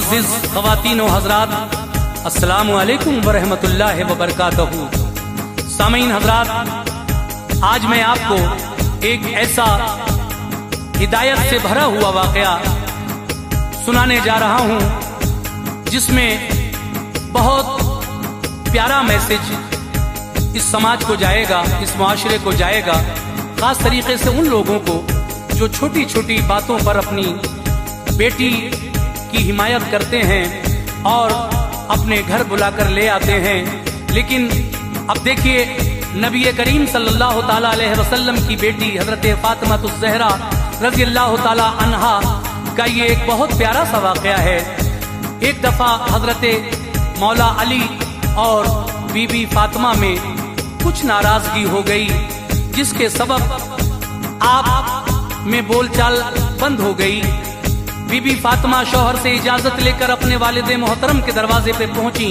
मुअज़्ज़िज़ ख़वातीन व हज़रात, अस्सलामु अलैकुम व रहमतुल्लाहि व बरकातहू। सामीन हज़रात, आज मैं आपको एक ऐसा हिदायत से भरा हुआ वाक़या सुनाने जा रहा हूँ जिसमें बहुत प्यारा मैसेज इस समाज को जाएगा, इस माशरे को जाएगा, खास तरीके से उन लोगों को जो छोटी छोटी बातों पर अपनी बेटी की हिमायत करते हैं और अपने घर बुलाकर ले आते हैं। लेकिन अब देखिए, नबी करीम सल्लल्लाहु ताला अलैहि वसल्लम की बेटी हजरत फातिमा ज़हरा रज़ी अल्लाह ताला अन्हा का ये एक बहुत प्यारा सा वाक़या है। एक दफ़ा हजरत मौला अली और बीबी फातिमा में कुछ नाराजगी हो गई, जिसके सबब आप में बोलचाल बंद हो गई। बीबी फातिमा शौहर से इजाजत लेकर अपने वालिद मोहतरम के दरवाजे पे पहुंची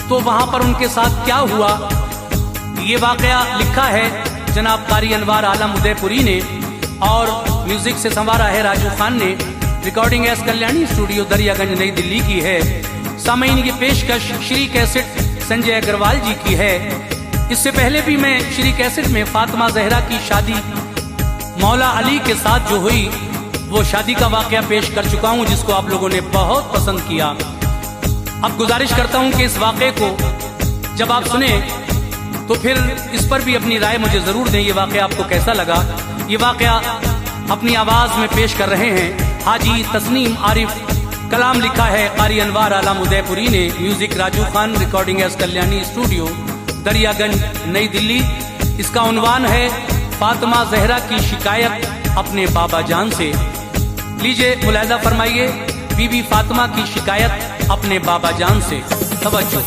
तो वहां पर उनके साथ क्या हुआ, ये वाकया लिखा है जनाब कारी अनवार आलम उदयपुरी ने और म्यूजिक से संवारा है राजू खान ने। Recording S Kalyani studio Daryaganj नई दिल्ली की है। सामीन ये पेशकश श्री कैसेट संजय अग्रवाल जी की है। इससे पहले भी मैं श्री कैसेट में फातिमा ज़हरा की शादी मौला अली के साथ जो हुई वो शादी का वाकया पेश कर चुका हूं, जिसको आप लोगों ने बहुत पसंद किया। अब गुजारिश करता हूं कि इस वाकये को जब आप सुने तो फिर इस पर भी अपनी राय मुझे जरूर दें। ये वाकया आपको कैसा लगा? ये वाकया अपनी आवाज में पेश कर रहे हैं हाजी तस्नीम आरिफ। कलाम लिखा है कारी अनवार आलम उदयपुरी ने। Music Raju Khan. Recording S Kalyani studio Daryaganj नई दिल्ली। इसका उन्वान है फातिमा ज़हरा की शिकायत अपने बाबा जान से। लीजिए मुलाहिजा फरमाइए, बीबी फातिमा की शिकायत अपने बाबा जान से। तवज्जो।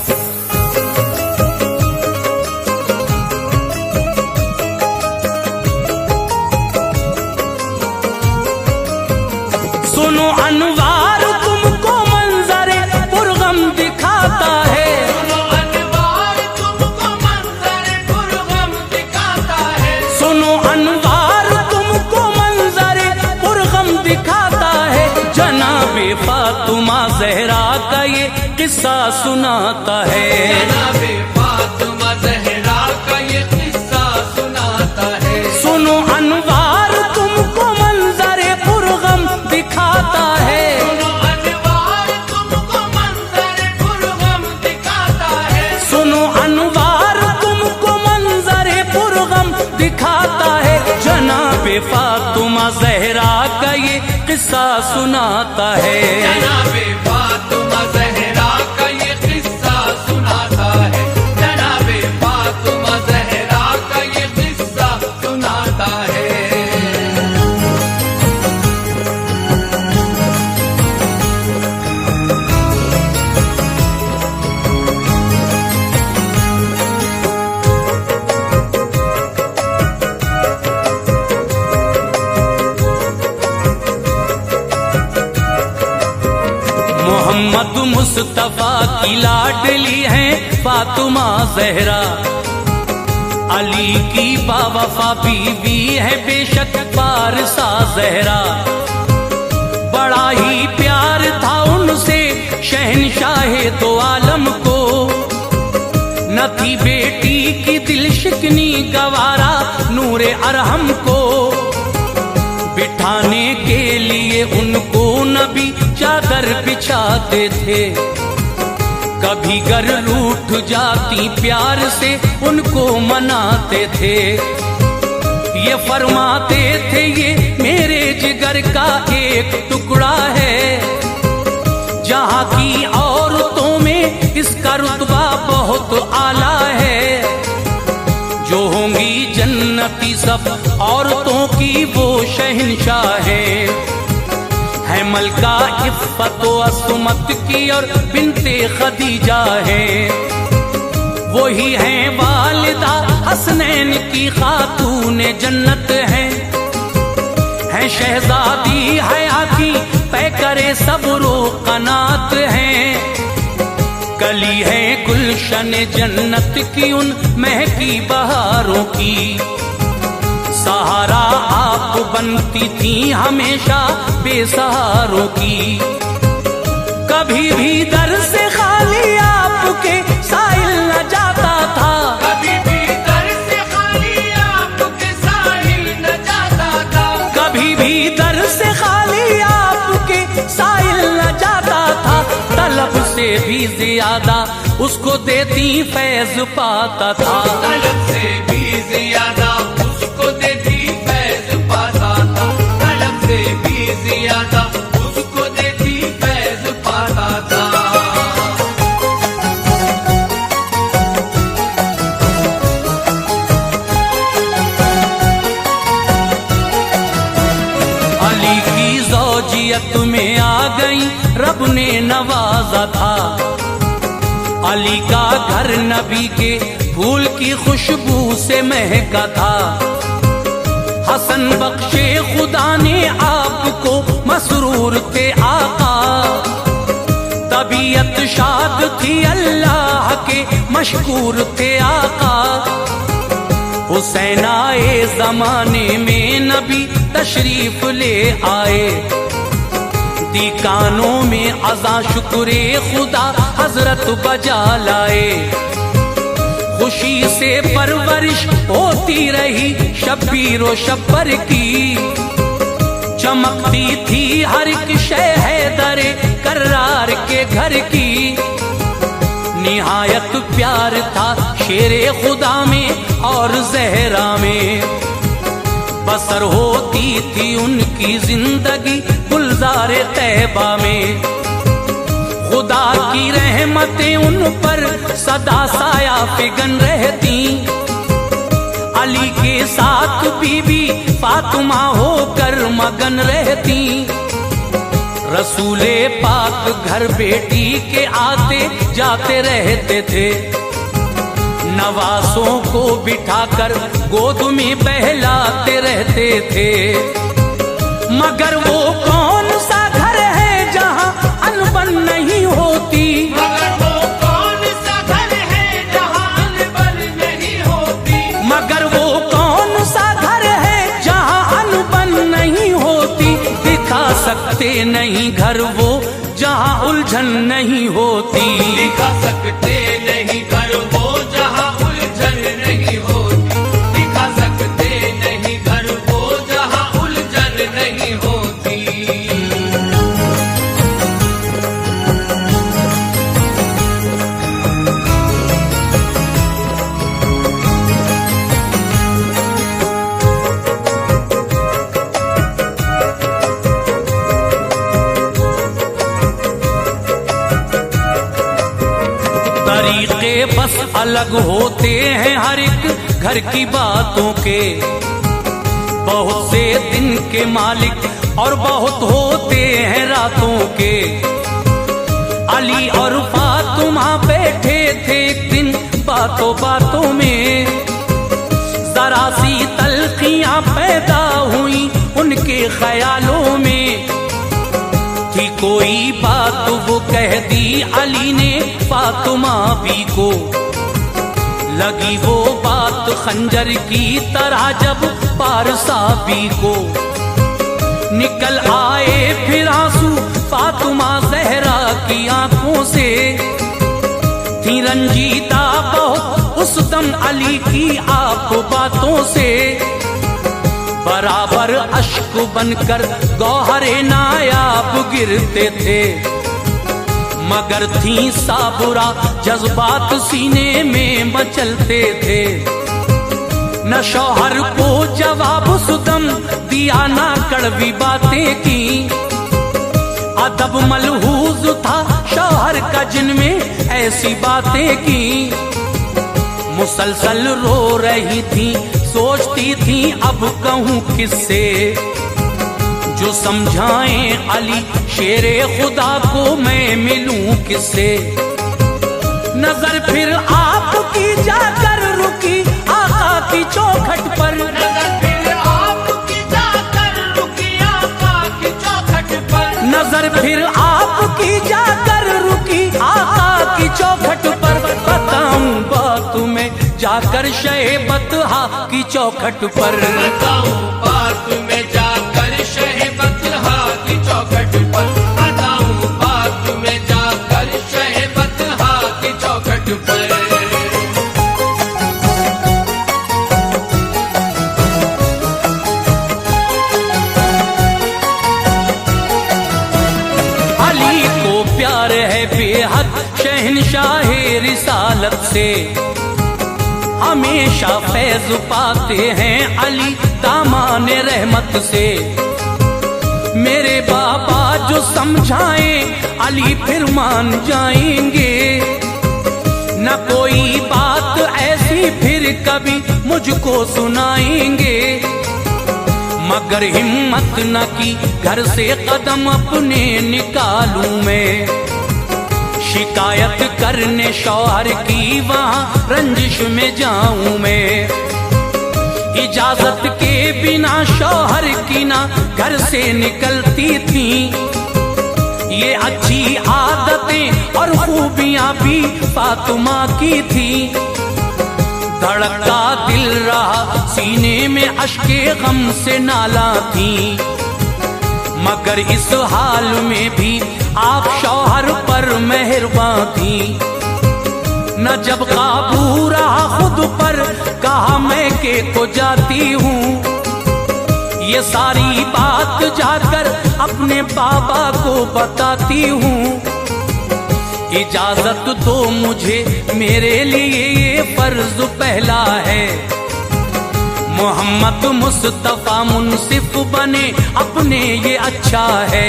सुनो अनवार तुमको मंजरे पुरगम दिखाता है, सुनो अनवार तुमको मंजरे पुरगम दिखाता है, सुनो अनवार तुमको मंजरे पुरगम दिखाता है। जनाबे फातिमा ज़हरा का ये किस्सा सुनाता है, जनाबे फातिमा ज़हरा का ये किस्सा सुनाता है। सुनो अनवार तुमको मंजरे पुरगम दिखाता है, सुनो अनवार तुमको मंजरे पुरगम दिखाता है, सुनो अनवार तुमको मंजरे पुरगम दिखाता है। जनाबे फातिमा ज़हरा का ये किस्सा सुनाता है, जनाबे फातिमा ज़हरा का ये किस्सा सुनाता है, जनाबे फातिमा ज़हरा का ये किस्सा सुनाता है। मोहम्मद मुस्तफा की लाडली है फातिमा ज़हरा, अली की बावफा बीवी है बेशक पारसा ज़हरा। बड़ा ही प्यार था उनसे शहनशाहे दो आलम को, न थी बेटी की दिल शिकनी गवारा नूरे अरहम को। बिठाने के लिए उनको नबी चादर बिछाते थे, कभी घर रूठ जाती प्यार से उनको मनाते थे। ये फरमाते थे ये मेरे जिगर का एक टुकड़ा है, जहाँ की औरतों में इसका रुतबा बहुत आला है। जो होंगी जन्नती सब औरतों की वो शहंशाह है मलका इफ़्फ़त व असमत की और बिन्ते खदीजा है। वही है वालिदा हसनैन की खातून जन्नत है शहजादी हया की पैकरे सब्रो कनात है। कली है गुलशन जन्नत की उन महकी बहारों की, सहारा आप बनती थी हमेशा बेसहारों की। कभी भी दर से खाली आपके साहिल न जाता था, कभी भी दर से खाली आपके साहिल न जाता था, कभी भी दर से खाली आपके साहिल न जाता था। तलब से भी ज्यादा उसको देती फैज पाता था, तलब से भी ज्यादा उसको देती फैज पाता था, तलब से भी ज्यादा उसको देती फैज पाता था। अली की ज़ौजियत में आ गई रब ने नवाजा था, अली का घर नबी के फूल की खुशबू से महका था। हसन बख्शे खुदा ने आपको मसरूर थे आका, तबीयत शाद थी अल्लाह के मशकूर थे आका। हुसैन आए जमाने में नबी तशरीफ ले आए, दी कानों में अज़ा शुक्रे खुदा हजरत बजा लाए। खुशी से परवरिश होती रही शब्बीर व शब्बर की, चमकती थी हर एक शय हैदरे कर्रार के घर की। निहायत प्यार था शेरे खुदा में और जहरा में, बसर होती थी उनकी जिंदगी गुलजारे तैबा में। खुदा की रहमतें उन पर सदा साया फिगन रहती, अली के साथ बीबी फातिमा होकर मगन रहती। रसूले पाक घर बेटी के आते जाते रहते थे, नवासों को बिठाकर गोद में बहलाते रहते थे। मगर वो कौन सा घर है जहाँ अनबन नहीं होती, मगर वो कौन सा घर है जहाँ अनबन नहीं होती, मगर वो कौन सा घर है जहाँ अनबन नहीं होती। दिखा सकते नहीं घर वो जहाँ उलझन नहीं होती, दिखा सकते नहीं घर वो जहाँ उलझन नहीं होती, दिखा सकते नहीं घर वो जहाँ उलझन नहीं होती। तरीके बस अलग होते हैं हर एक घर की बातों के, बहुत से दिन के मालिक और बहुत होते हैं रातों के। अली और फातिमा बैठे थे एक दिन बातों बातों में, जरा सी तल्खियां पैदा हुई उनके ख्यालों में। थी कोई बात वो कह दी अली ने फातिमा भी को, लगी वो बात खंजर की तरह जब पारसा भी को। निकल आए फिर आंसू फातिमा जहरा की आंखों से, थी रंजीदा बहुत उस दम अली की आप बातों से। बराबर अश्क बनकर गौहरे नायाब गिरते थे, मगर थी साबुरा जज्बात सीने में मचलते थे। न शौहर को जवाब सुदम दिया ना कड़वी बातें की, अदब मलहूज था शौहर का जिनमें ऐसी बातें की। मुसलसल रो रही थी सोचती थी अब कहूँ किससे, जो समझाएं अली शेरे खुदा को मैं मिलूं किससे। नजर फिर आपकी जाकर रुकी आका की चौखट पर, नजर फिर आपकी जाकर रुकी आका की चौखट पर, नजर फिर आपकी जाकर रुकी आका की चौखट पर। बताऊं बात में जाकर शहबतहा की चौखट पर, बताऊं बात में जाकर शहबतहा की चौखट पर, बताऊं बात में रिसालत से हमेशा फैज पाते हैं अली दामान रहमत से। मेरे बाबा जो समझाएं अली फिर मान जाएंगे, न कोई बात ऐसी फिर कभी मुझको सुनाएंगे। मगर हिम्मत न की घर से कदम अपने निकालूं मैं, शिकायत करने शौहर की वहां रंजिश में जाऊं मैं। इजाजत के बिना शौहर की ना घर से निकलती थी, ये अच्छी आदतें और खूबियां भी फातिमा की थी। धड़कता दिल रहा सीने में अश्के गम से नाला थी, मगर इस हाल में भी आप शौहर पर मेहरबान थी। न जब काबू रहा खुद पर कहा मैं के को जाती हूँ, ये सारी बात जाकर अपने बाबा को बताती हूँ। इजाजत दो मुझे मेरे लिए ये फर्ज पहला है, मोहम्मद मुस्तफा मुंसिफ बने अपने ये अच्छा है।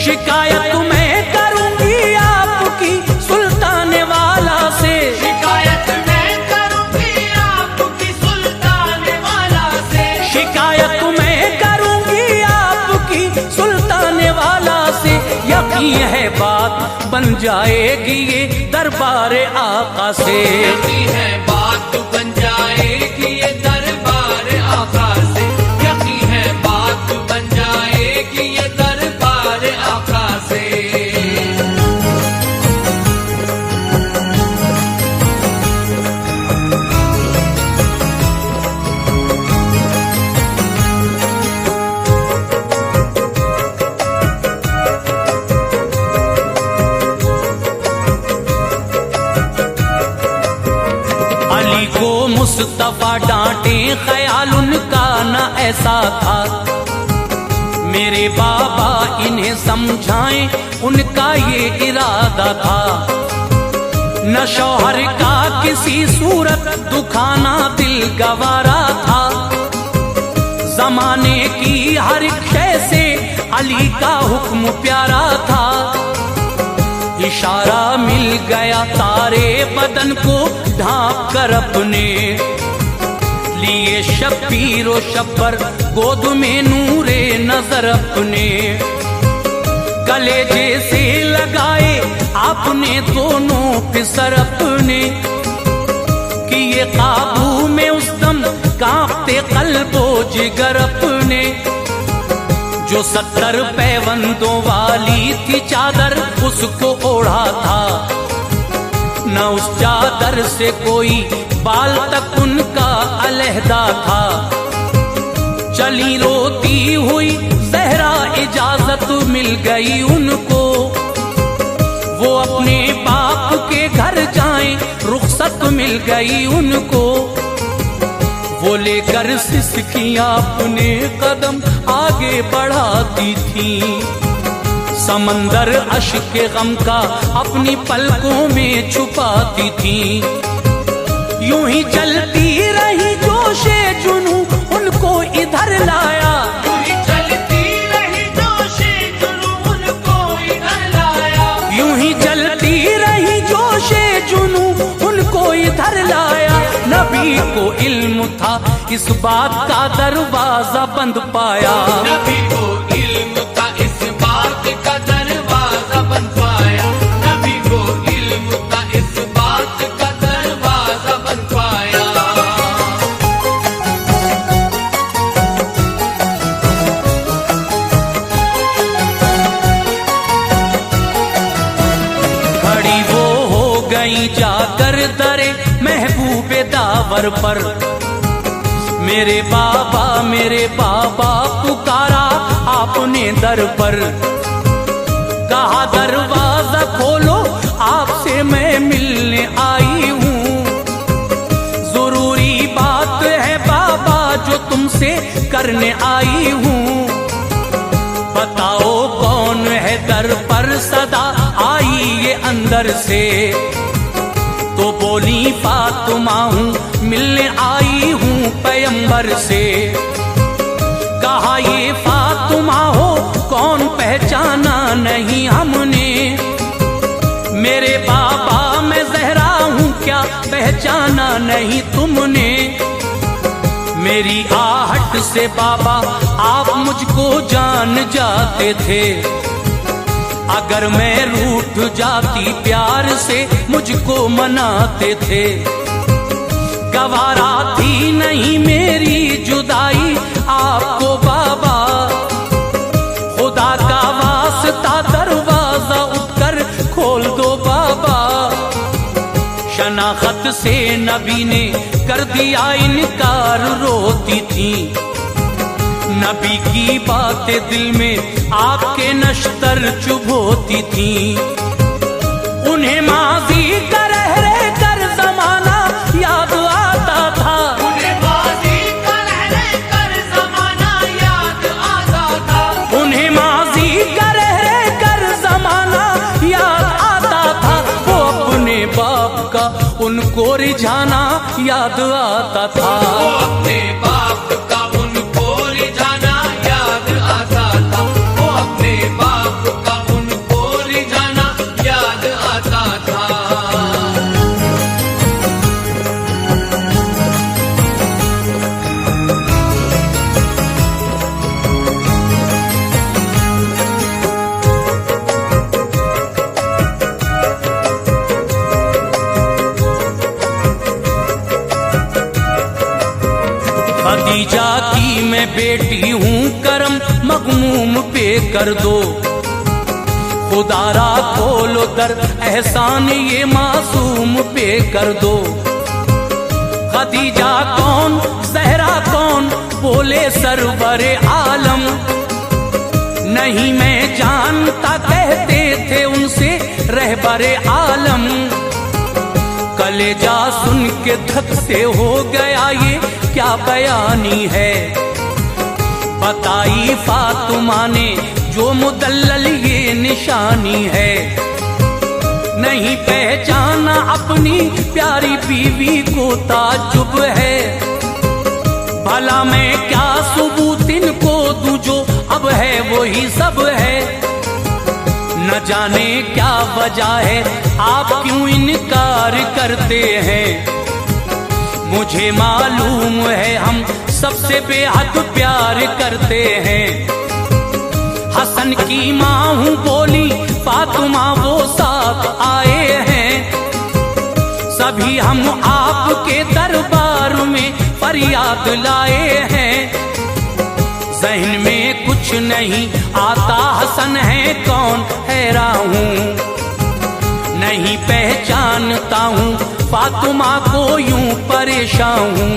शिकायत मैं करूंगी आपकी सुल्तान वाला से, शिकायत मैं करूंगी आपकी सुल्तान वाला से, शिकायत मैं करूंगी आपकी सुल्तान वाला से। यकीन है बात बन जाएगी ये दरबार आका से, यकीन है बात बन जाएगी ये दरबार आका से, यकीन है बात बन जाएगी ये दरबार आका से। अली को मुस्तफा डांटे ख्याल उनका न ऐसा था, मेरे बाबा इन्हें समझाएं उनका ये इरादा था। न शौहर का किसी सूरत दुखाना दिल गवारा था, जमाने की हर शय से अली का हुक्म प्यारा था। इशारा मिल गया सारे बदन को ढांप कर अपने लिए, शब्बीर शब्बर गोद में नूरे नजर अपने कलेजे से लगाए आपने दोनों फिसर अपने, कि ये काबू में उस दम कांपते कल्बो जिगर अपने। जो 70 पैबंदों वाली थी चादर उसको ओढ़ा था, न उस चादर से कोई बाल तक उनका अलहदा था। चली रोती हुई ज़हरा इजाजत मिल गई उनको, वो अपने बाप के घर जाएं रुखसत मिल गई उनको। वो लेकर सिसकियां अपने कदम आगे बढ़ाती थी, समंदर अश्क गम का अपनी पलकों में छुपाती थी। यूं ही चलती रही जोशे जुनू उनको इधर लाया, यूं ही चलती रही जोशे जुनू उनको इधर लाया, यूं ही चलती रही जोशे जुनू उनको इधर लाया। नबी को इल्म था इस बात का दरवाजा बंद पाया, नबी को इल्म था इस बात का दरवाजा बंद पाया, नबी को इल्म था इस बात का दरवाजा बंद पाया। खड़ी वो हो गई जाकर दरे महबूबे दावर पर, मेरे बाबा पुकारा आपने दर पर। कहा दरवाजा खोलो आपसे मैं मिलने आई हूँ, जरूरी बात है बाबा जो तुमसे करने आई हूँ। बताओ कौन है दर पर सदा आई ये अंदर दर से। तो बोली फातिमा हूँ मिलने आई हूँ पैगंबर से। कहा ये फातिमा हो कौन पहचाना नहीं हमने। मेरे बाबा मैं ज़हरा हूँ क्या पहचाना नहीं तुमने। मेरी आहट से बाबा आप मुझको जान जाते थे। अगर मैं रूठ जाती प्यार से मुझको मनाते थे। गवारा थी नहीं मेरी जुदाई आपको बाबा। खुदा का वास्ता दरवाजा उठकर खोल दो बाबा। शनाख्त से नबी ने कर दिया इनकार रोती थी। नबी की बातें दिल में आपके नश्तर चुभोती थी। उन्हें माजी का रह रह कर जमाना याद आता था। उन्हें माजी का रह रह कर जमाना याद आता था। उन्हें माजी का रह रह कर जमाना याद आता था। वो अपने बाप का उनको रिझाना याद आता था। वो अपने बाप का उनको रिझाना याद आता था। वो अपने बाप का उनको रिझाना याद आता था। खदीजा की मैं बेटी हूँ करम मगमूम पे कर दो। खुदारा खोलो दर एहसान ये मासूम पे कर दो। खदीजा कौन ज़हरा कौन बोले सरवरे आलम। नहीं मैं जानता कहते थे उनसे रहबरे आलम। कलेजा सुन के धक से हो गया ये क्या बयानी है। बताई फातिमा ने जो मुदल्लल ये निशानी है। नहीं पहचाना अपनी प्यारी बीवी को ताजुब है। भला मैं क्या सबूत इनको दूं जो अब है वही सब है। न जाने क्या वजह है आप क्यों इनकार करते हैं। मुझे मालूम है हम सबसे बेहद प्यार करते हैं। हसन की माँ हूँ बोली फातिमा वो साथ आए हैं। सभी हम आपके दरबार में फरियाद लाए हैं। ज़हन में कुछ नहीं आता हसन है कौन हैरान हूँ। नहीं पहचानता हूँ फातिमा को यूं परेशान हूँ।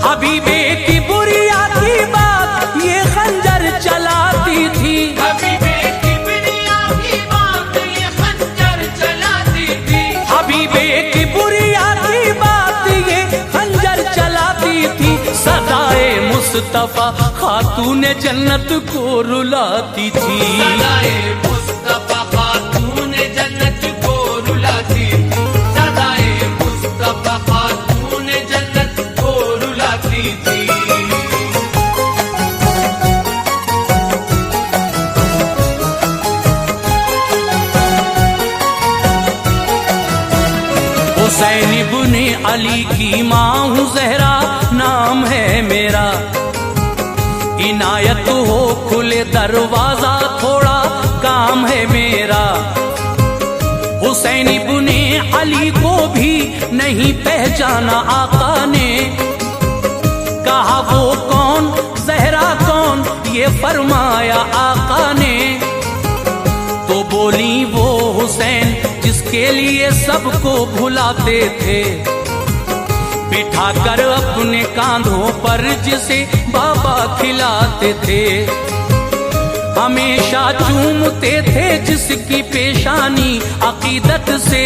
हबीबे की बुरिया की बात ये खंजर चलाती थी। हबीबे की बुरिया की बात ये खंजर चलाती थी। हबीबे की बुरिया की बात ये खंजर चलाती थी। सदाए मुस्तफा खातून जन्नत को रुलाती थी। सदाए मुस्तफा खातून जन्नत को रुलाती थी। सदाए मुस्तफा खातून जन्नत को रुलाती थी। हुसैन इब्ने अली की माँ हूँ ज़हरा नाम है मेरा। इनायत हो खुले दरवाजा थोड़ा काम है मेरा। हुसैन इब्ने अली को भी नहीं पहचाना आका ने। कहा वो कौन ज़हरा कौन ये फरमाया आका ने। तो बोली वो हुसैन जिसके लिए सबको भुलाते थे। बिठाकर अपने कांधों पर जिसे बाबा खिलाते थे। हमेशा चूमते थे जिसकी पेशानी अकीदत से।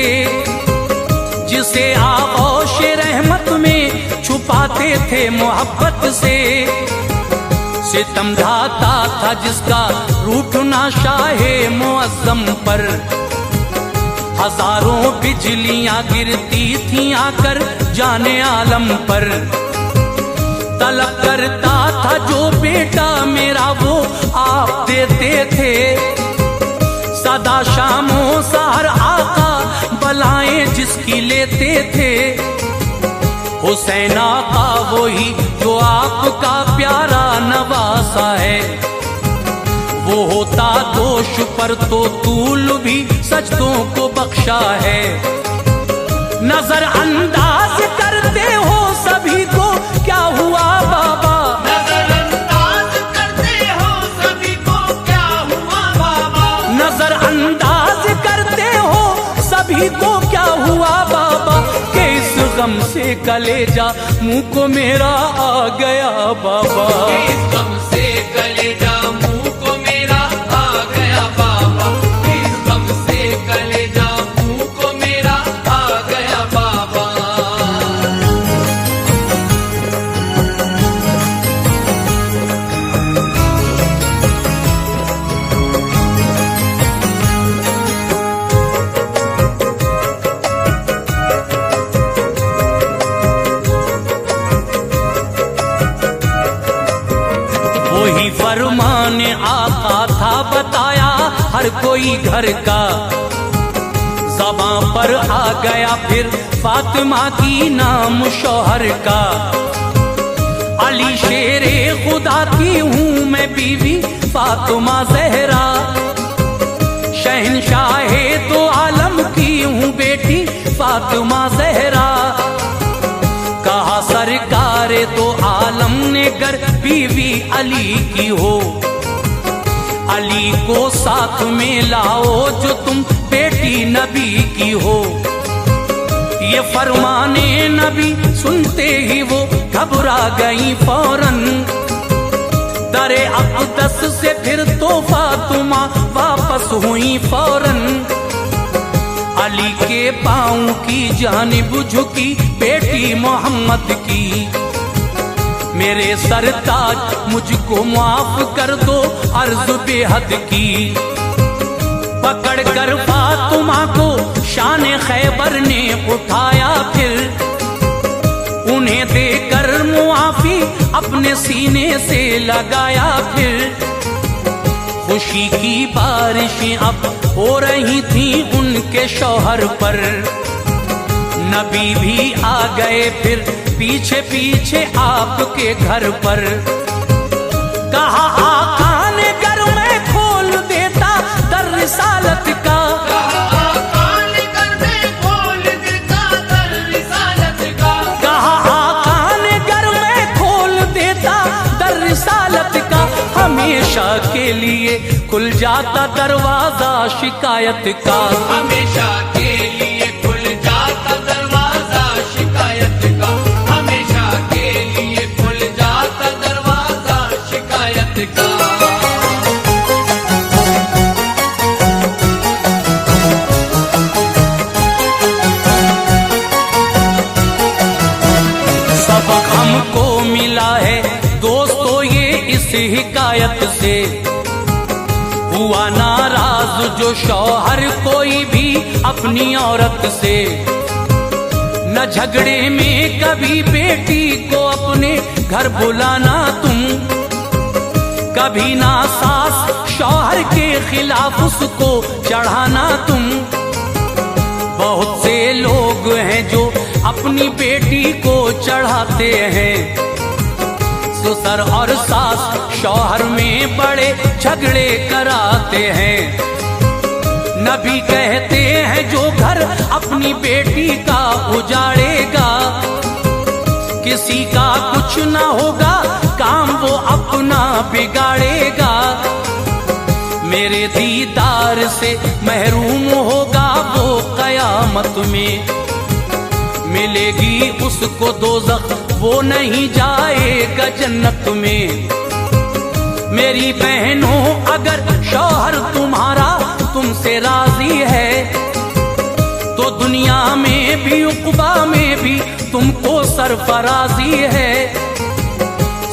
जिसे आगोश रहमत में छुपाते थे मोहब्बत से। सितम ढाता था जिसका रूठना शाहे मुअज़्ज़म पर। हजारों बिजलियां गिरती थीं आकर जाने आलम पर। तलब करता था जो बेटा मेरा वो आप देते थे, सदा शामों सहर आका बलाएं जिसकी लेते थे। हुसैन आका वही जो आपका प्यारा नवासा है, वो होता दोष पर तो तूल भी सजदों को बख्शा है। नजर अंदाज करते हो सभी को क्या हुआ बाबा, नजरअंदाज करते हो सभी को क्या हुआ बाबा, नजरअंदाज करते हो सभी को क्या हुआ बाबा, कि इस गम से कलेजा मुंह को मेरा आ गया बाबा। इस गम से कलेजा मुंह को मेरा आ गया बाबा, इस गम से कलेजा मुंह को मेरा आ गया बाबा। वही फरमान आका था बताया हर कोई घर का, ज़बां पर आ गया फिर फातिमा की नाम शौहर का। अली शेरे खुदा की हूँ मैं बीवी फातिमा ज़हरा, शहंशाहे दो आलम की हूँ बेटी फातिमा ज़हरा। कहा सरकार तो आलम ने गर बीवी अली की हो, अली को साथ में लाओ जो तुम बेटी नबी की हो। ये फरमाने नबी सुनते ही वो घबरा गई फौरन, दरे अक़दस से फिर तो फातिमा वापस हुई फौरन। अली के पाँव की जानिब झुकी बेटी मोहम्मद की, मेरे सरताज मुझको माफ कर दो अर्ज बेहद की। पकड़ कर फातिमा को शान खैबर ने उठाया फिर, उन्हें देकर मुआफी अपने सीने से लगाया फिर। खुशी की बारिशें अब हो रही थी उनके शौहर पर, नबी भी आ गए फिर पीछे पीछे आपके घर पर। कहा आका ने घर में खोल देता दर रिसालत का, कहा आका ने घर में खोल देता दर रिसालत का, कहा आका ने घर में खोल देता दर रिसालत का। हमेशा के लिए खुल जाता दरवाजा शिकायत का, हमेशा के लिए खुल जाता दरवाजा शिकायत का, हमेशा के लिए खुल जाता दरवाजा शिकायत का। सबक हमको मिला है दोस्तों ये इस हिकायत से, हुआ नाराज जो शौहर कोई भी अपनी औरत से। न झगड़े में कभी बेटी को अपने घर बुलाना तुम, कभी ना सास शौहर के खिलाफ उसको चढ़ाना तुम। बहुत से लोग हैं जो अपनी बेटी को चढ़ाते हैं, ससुर और सास शौहर में बड़े झगड़े कराते हैं। नबी कहते हैं जो घर अपनी बेटी का उजाड़ेगा, किसी का कुछ ना होगा काम वो अपना बिगाड़ेगा। मेरे दीदार से महरूम होगा वो कयामत में, मिलेगी उसको दोज़ख वो नहीं जाएगा जन्नत में। मेरी बहनों अगर शौहर तुम्हारा तुमसे राजी है, तो दुनिया में भी उक़बा में भी तुमको सरफराजी है।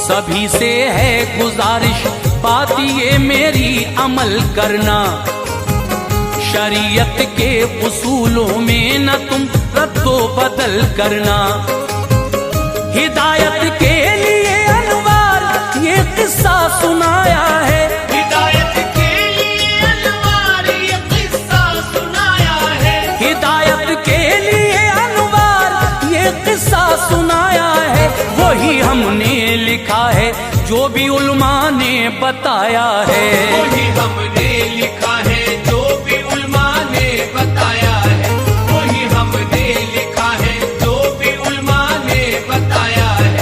सभी से है गुजारिश बात ये मेरी अमल करना, शरीयत के उसूलों में न तुम रद्दो बदल करना। हिदायत के लिए अनवार ये किस्सा सुनाया है, हिदायत के लिए अनवार ये किस्सा सुनाया है, हिदायत के लिए अनवार ये किस्सा सुनाया है। वही हमने लिखा है जो भी उलमा ने बताया है, वही हमने लिखा है जो भी उलमा ने बताया है, वही हमने लिखा है जो भी उलमा ने बताया है,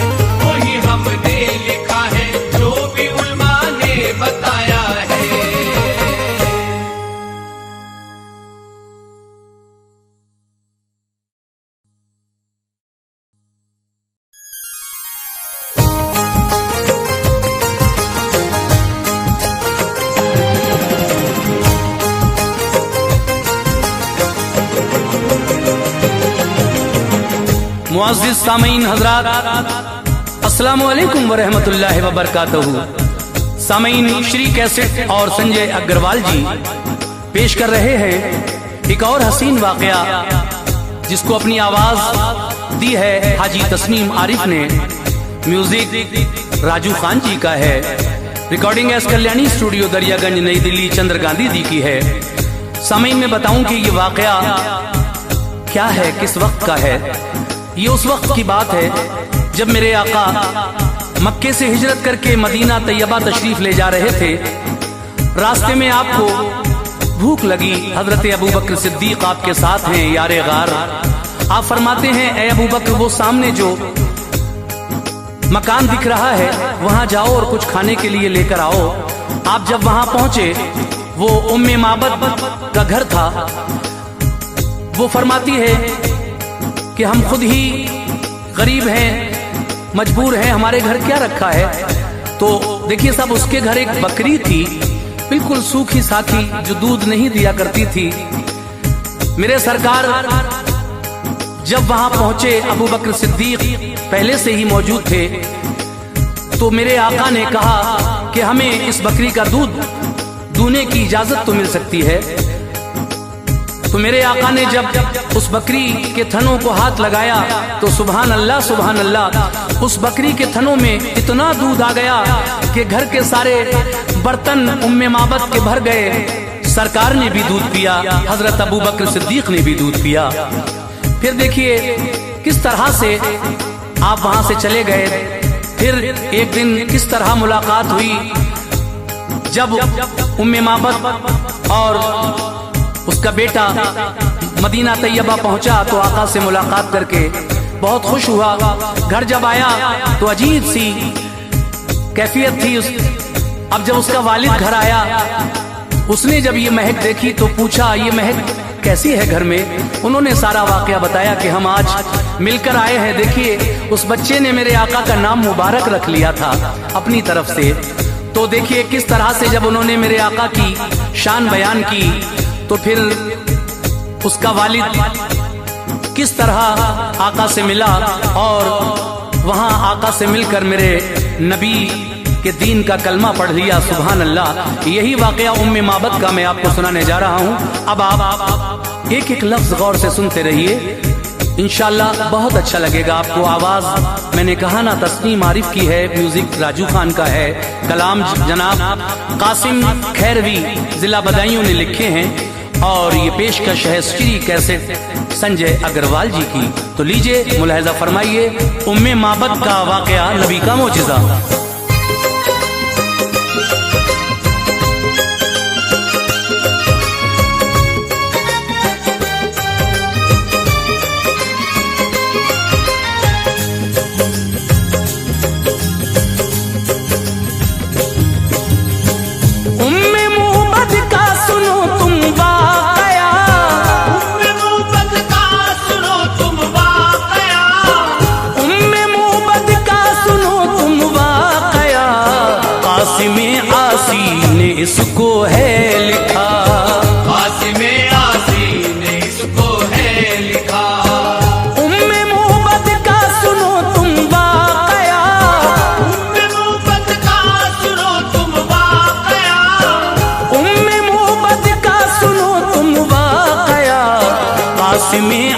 वही हमने लिखा है जो भी उलमा ने बताया है। मुअज़्ज़िज़ सामीन हज़रात, अस्सलामु अलैकुम व रहमतुल्लाहि व बरकातहू। सामीन, श्री कैसेट और संजय अग्रवाल जी पेश कर रहे हैं एक और हसीन वाक़या जिसको अपनी आवाज दी है हाजी तस्नीम आरिफ ने। म्यूजिक राजू खान जी का है। Recording S Kalyani studio Daryaganj नई दिल्ली चंद्र गांधी जी की है। सामीन में बताऊं कि ये वाक़या क्या है, किस वक्त का है। ये उस वक्त की बात है जब मेरे आका मक्के से हिजरत करके मदीना तैयबा तशरीफ ले जा रहे थे। रास्ते में आपको भूख लगी। हजरत अबू बकर सिद्दीक आपके साथ हैं, यारे गार। आप फरमाते हैं, ए अबू बकर, वो सामने जो मकान दिख रहा है वहां जाओ और कुछ खाने के लिए लेकर आओ। आप जब वहां पहुंचे, वो उम्मे माबद का घर था। वो फरमाती है कि हम खुद ही गरीब हैं, मजबूर हैं, हमारे घर क्या रखा है। तो देखिए साहब, उसके घर एक बकरी थी, बिल्कुल सूखी साखी, जो दूध नहीं दिया करती थी। मेरे सरकार जब वहां पहुंचे, अबू बकर सिद्दीक पहले से ही मौजूद थे। तो मेरे आका ने कहा कि हमें इस बकरी का दूध दूने की इजाजत तो मिल सकती है। तो मेरे आका ने जब उस बकरी के थनों को हाथ लगाया तो सुभान अल्लाह सुभान अल्लाह, उस बकरी के थनों में इतना दूध आ गया कि घर के सारे बर्तन उम्मे माबद के भर गए। सरकार ने भी दूध पिया, हजरत अबू बकर सिद्दीक ने भी दूध पिया। फिर देखिए किस तरह से आप वहां से चले गए। फिर एक दिन किस तरह मुलाकात हुई जब उम्मे माबद और उसका बेटा मदीना तैयबा पहुंचा तो आका से मुलाकात करके बहुत खुश हुआ। घर जब आया तो अजीब सी कैफियत थी अब जब उसका वालिद घर आया, उसने जब ये महक देखी तो पूछा, ये महक कैसी है घर में। उन्होंने सारा वाकया बताया कि हम आज मिलकर आए हैं। देखिए उस बच्चे ने मेरे आका का नाम मुबारक रख लिया था अपनी तरफ से। तो देखिए किस तरह से जब उन्होंने मेरे आका की शान बयान की तो फिर उसका वालिद किस तरह आका से मिला और वहां आका से मिलकर मेरे नबी के दीन का कलमा पढ़ लिया। सुभान अल्लाह। यही वाकया उम्मे माबद का मैं आपको सुनाने जा रहा हूं। अब आप एक एक लफ्ज गौर से सुनते रहिए, इंशाअल्लाह बहुत अच्छा लगेगा आपको। आवाज मैंने कहा ना तस्नीम आरिफ की है, म्यूजिक राजू खान का है, कलाम जनाब कासिम खैरवी जिला बदायूं ने लिखे हैं और ये पेशकश है श्री कैसेट संजय अग्रवाल जी की। तो लीजिए मुलाहिजा फरमाइए उम्मे माबद का वाकया, नबी का मोजिजा।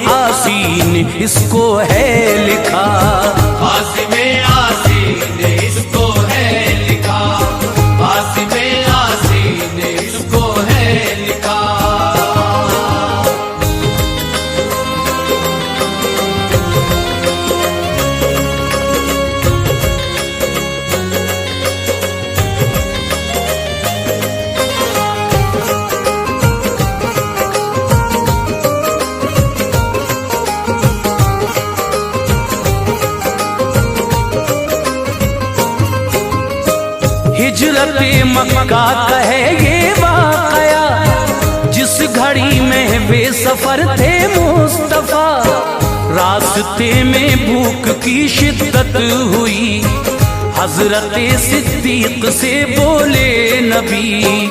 आसीन इसको है लिखा, आसिमे आसीन इसको है लिखा, आसिमे आसीन इसको है लिखा। हिजरत मक्का का है ये वाकया, जिस घड़ी में वे सफर थे मुस्तफा। रास्ते में भूख की शिद्दत हुई, हजरत सिद्दीक से बोले नबी,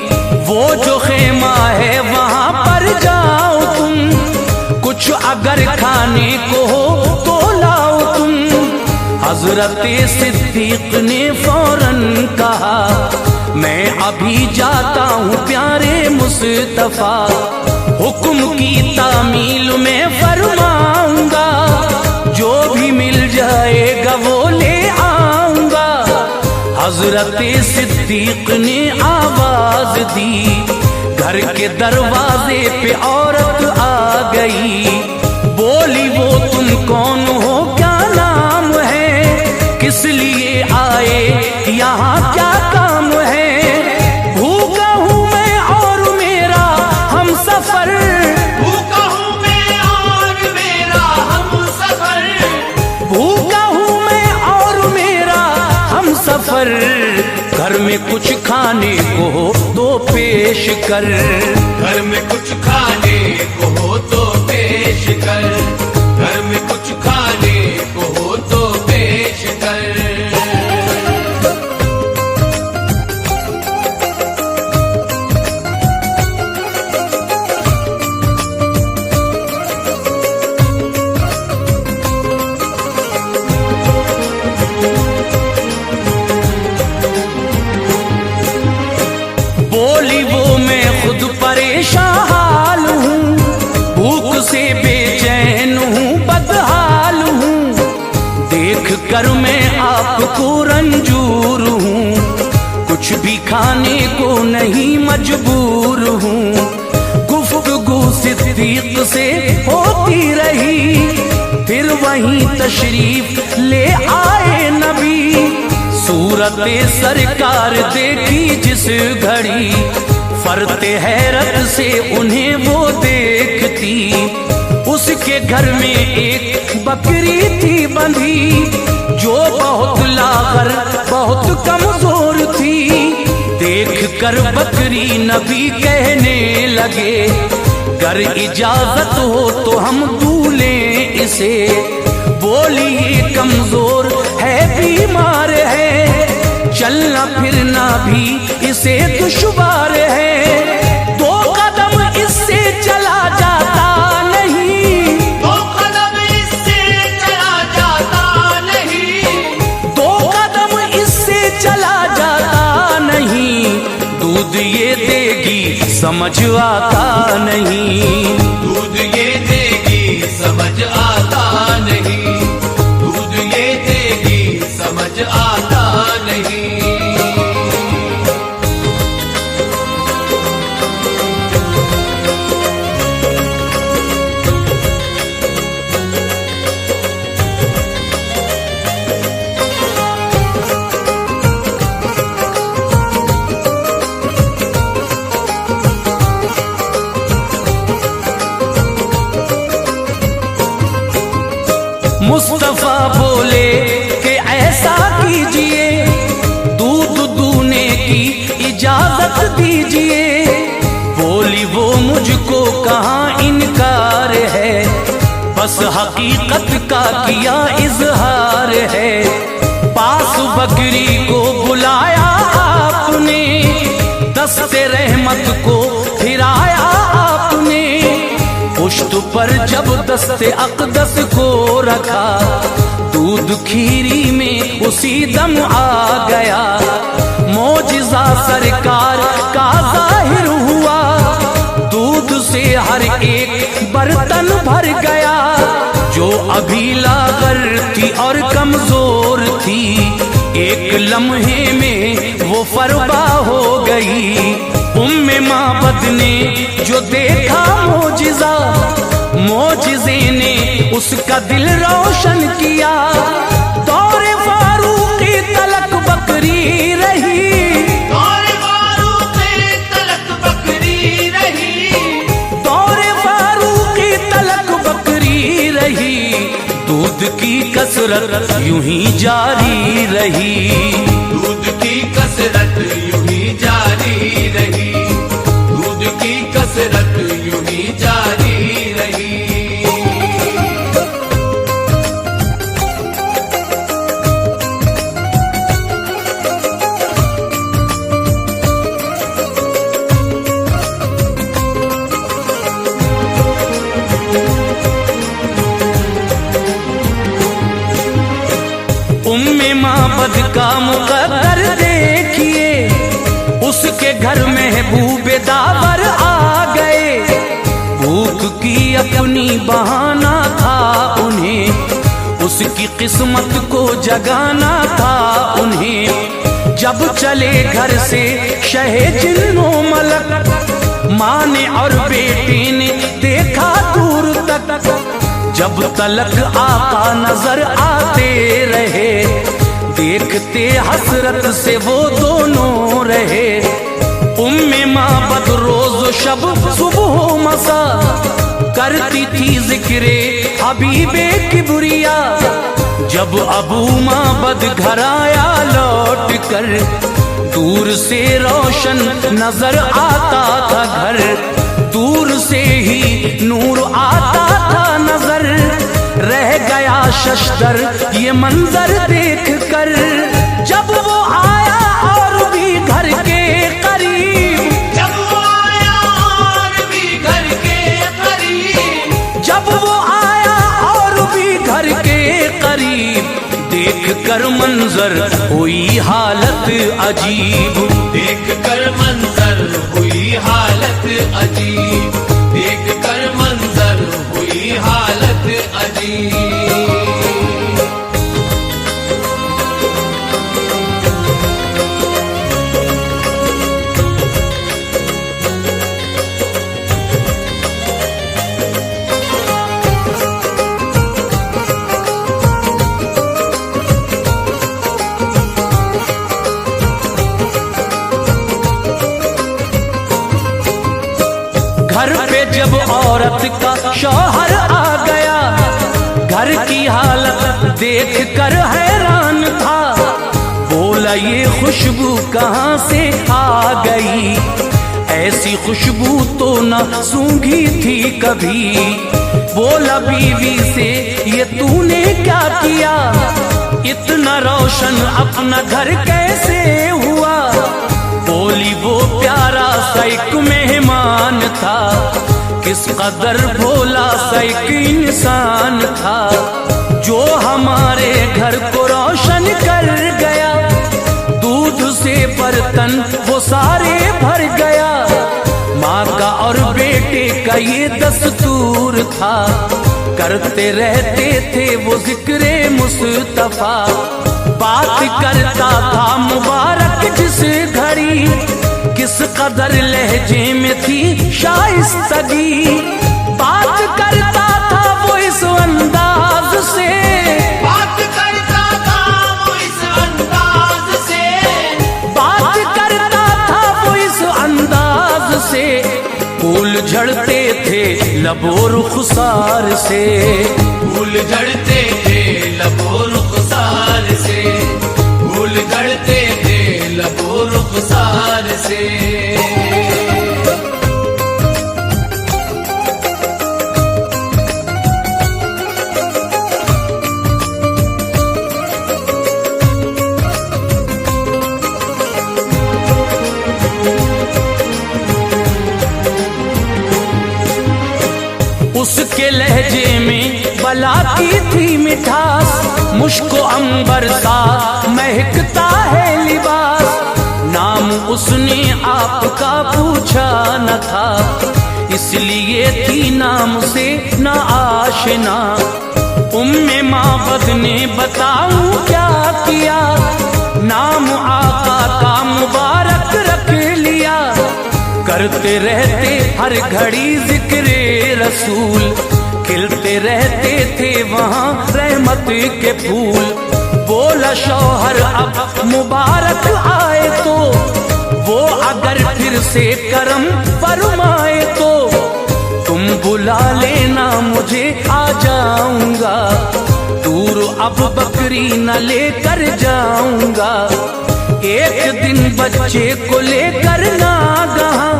वो जो खेमा है वहां पर जाओ तुम, कुछ अगर खाने को हो तो लाओ तुम। हजरत सिद्दीक ने फौरन कहा, मैं अभी जाता हूँ प्यारे मुस्तफा, हुक्म की तामील में फरमाऊंगा, जो भी मिल जाएगा वो ले आऊंगा। हजरत सिद्दीक ने आवाज दी, घर के दरवाजे पे औरत आ गई, बोली वो तुम कौन हो, क्या नाम है, किस लिए आए, यहाँ क्या काम है। भूखा हूँ मैं और मेरा हम सफर, भूखा हूँ मैं और मेरा हम सफर, भूखा हूँ मैं और मेरा हम सफर। घर में कुछ खाने को हो तो पेश कर, घर में कुछ खाने को हो तो पेश कर, घर में कुछ खाने को हो तो पेश कर। बोली वो मैं खुद परेशान हाल हूँ, भूख से बेचैन हूँ, बदहाल हूँ, देख कर मैं आपको रंजूर हूँ, कुछ भी खाने को नहीं मजबूर हूँ। गुफ्तगू सिद्दीक से होती रही, फिर वहीं तशरीफ ले आए नबी। सूरत सरकार देखी जिस घड़ी, फरते हैरत से उन्हें वो देखती, उसके घर में एक बकरी थी बंधी, जो बहुत लागर बहुत कमजोर थी। देख कर बकरी नबी कहने लगे, अगर इजाजत हो तो हम दूलें इसे। बोली ये कमजोर है, बीमार है, चलना फिरना भी इसे दुश्वार है। 2 कदम इससे चला जाता नहीं, 2 कदम इससे चला जाता नहीं, 2 कदम इससे चला जाता नहीं। दूध ये देगी समझ आता नहीं, दूध ये देगी समझ आता नहीं, दूध ये देगी समझ आता नहीं। मुस्तफा बोले कि ऐसा कीजिए, दूध दूने की इजाजत दीजिए। बोली वो मुझको कहाँ इनकार है, बस हकीकत का किया इजहार है। पास बकरी को बुलाया आपने, दस्ते रहमत को फिराया आपने। पुश्त पर जब दस्ते अक़दस को रखा, दूध खीरी में उसी दम आ गया। मौजिज़ा सरकार का ज़ाहिर हुआ, दूध से हर एक बर्तन भर गया। जो अभी लागर थी और कमजोर थी, एक लम्हे में वो फरबा हो गई। उम्मे माबद ने जो देखा मोजिज़ा, मोजिज़े ने उसका दिल रोशन किया। दौरे फारूकी तलक बकरी रही, दौरे फारूकी तलक बकरी रही, दौरे फारूकी तलक बकरी रही। दूध की कसरत यूं ही जारी रही, दूध की कसरत यूं ही जारी रही, दूध की कसरत यूं ही जारी रही। उम्मे माबद का मुकद्दर देखिए, उसके घर महबूबे दावर आ गए। भूख की अपनी बहाना था उन्हें, उसकी किस्मत को जगाना था उन्हें। जब चले घर से शहे जिन्नो मलक, माँ ने और बेटे ने देखा दूर तक। जब तलक आका नजर आते रहे, देखते हसरत से वो दोनों रहे। उम्मे माबद रोज शब सुबह मसा करती थी जिक्रे हबीबे किबरिया। जब अबू माबद घर आया लौट कर, दूर से रोशन नजर आता था घर, दूर से ही नूर आता था नजर। रह गया शशदर ये मंजर देख कर, जब वो आया और भी घर के करीब, जब वो आया और भी घर के करीब, जब वो आया और भी घर के करीब। देख कर मंजर हुई हालत अजीब, देख कर मंजर हुई हालत अजीब, देख कर मंजर हुई हालत अजीब। घर पे जब औरत का शौहर आ गया, घर की हालत देख कर हैरान था। बोला ये खुशबू कहाँ से आ गई, ऐसी खुशबू तो न सूंघी थी कभी। बोला बीवी से ये तूने क्या किया, इतना रोशन अपना घर कैसे हुआ। बोली वो प्यारा सा एक मेहमान था, किस कदर भोला सा एक इंसान था, जो हमारे घर को रोशन कर गया। दूध से बर्तन वो सारे भर गया, माँ का और बेटे का ये दस्तूर था। करते रहते थे वो जिक्रे मुस्तफा, बात करता था मुबारक जिस घड़ी, किस कदर लहजे में थी शाइस्तगी। बात करता था वो इस अंदाज से, बात करता था वो इस अंदाज से, बात करता था वो इस अंदाज से। फूल झड़ते थे लबो रुखसार से, फूल झड़ते थे लबो रुखसार से, फूल झड़ते थे लबो रुखसार से। उसके लहजे में बला की थी मिठास, मुश्को अंबर सा महकता है लिबास। नाम उसने आपका पूछा न था, इसलिए थी नाम से ना आशना। उम्मे माबद ने बताऊं क्या किया, नाम आका का मुबारक रख लिया। करते रहते हर घड़ी जिक्रे रसूल, खिलते रहते थे वहाँ रहमत के फूल। बोला शौहर अब मुबारक आए तो, वो अगर फिर से करम फरमाए तो, तुम बुला लेना मुझे आ जाऊंगा। दूर अब बकरी न लेकर जाऊंगा। एक दिन बच्चे को लेकर नागहां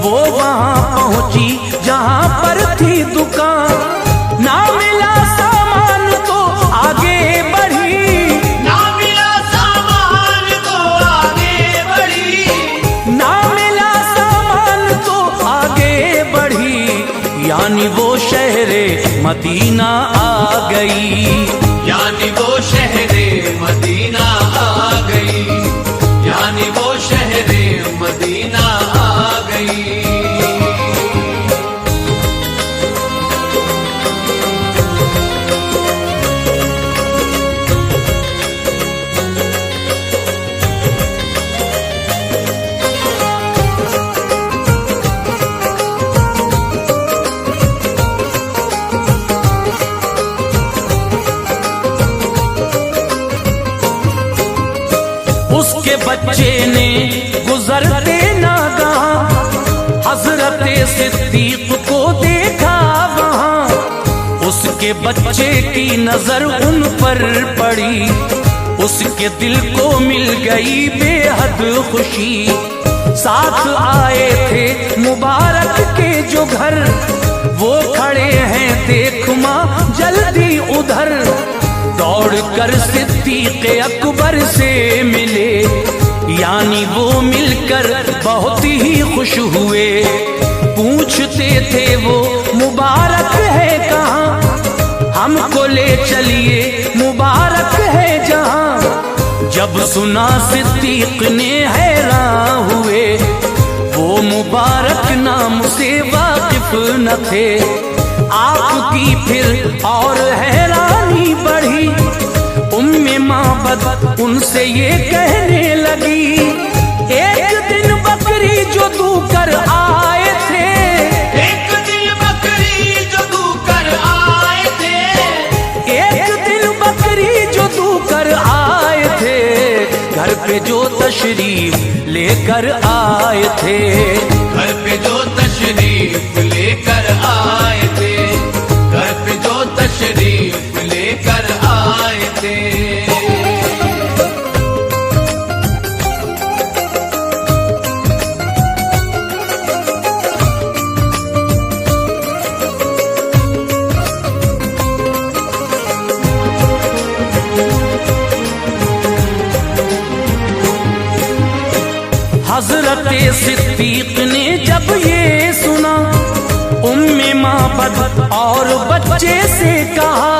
वो वहां पहुंची जहां पर थी दुकान। ना मिला सामान तो आगे बढ़ी, ना मिला सामान तो आगे बढ़ी, ना मिला सामान तो आगे बढ़ी। यानी वो शहरे मदीना आ गई, यानी वो शहरे मदीना आ गई, यानी वो शहरे मदीना आ गई। उसके बच्चे ने गुजरते नागहां हजरत सिद्दीक को देखा वहां। उसके बच्चे की नजर उन पर पड़ी, उसके दिल को मिल गई बेहद खुशी। साथ आए थे मुबारक के जो घर, वो खड़े हैं देख मां जल्दी उधर। दौड़ कर सिद्दीक अकबर से मिले, यानी वो मिलकर बहुत ही खुश हुए। पूछते थे वो मुबारक है कहाँ, हमको ले चलिए मुबारक है जहाँ। जब सुना सिद्दीक ने हैरान हुए, वो मुबारक नाम से वाकिफ न थे। आपकी फिर और हैरानी बढ़ी, उम्मे माबद उनसे ये कहने लगी। एक दिन बकरी जो दूकर आए थे, एक दिन बकरी जो दूकर आए थे, एक दिन बकरी जो दूकर आए थे। घर पे जो तशरीफ लेकर आए थे, घर पे जो तशरीफ लेकर आए थे, घर पे जो तशरीफ लेकर आए थे। हजरत सिद्दीक ने जब ये सुना, उम्मे माबद और बच्चे से कहा,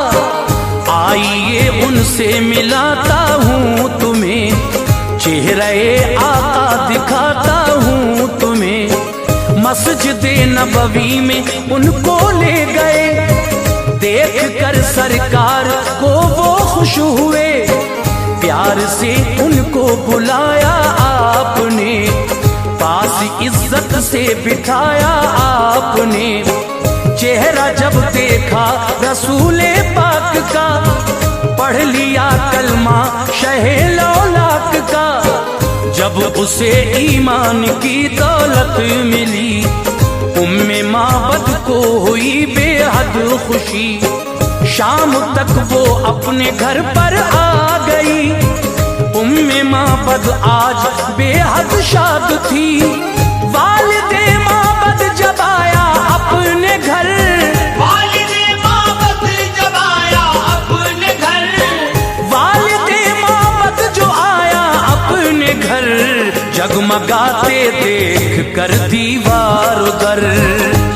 आइए उनसे मिलाता हूँ तुम्हें, चेहरे आका दिखाता हूँ तुम्हें। मस्जिद नबवी में उनको ले गए, देख कर सरकार को वो खुश हुए। प्यार से उनको बुलाया आपने, पास इज्जत से बिठाया आपने। चेहरा जब देखा रसूले पाक का, पढ़ लिया कलमा शहे लौलाक का। जब उसे ईमान की दौलत मिली, उम्मे माबद को हुई बेहद खुशी। शाम तक वो अपने घर पर आ गई, उम्मे माबद आज बेहद शाद थी। वालिदे माबद जब आया अपने घर, वालिदे माबद जब आया अपने घर, वालिदे माबद जो आया अपने घर। जगमगाते देख कर दीवार उधर,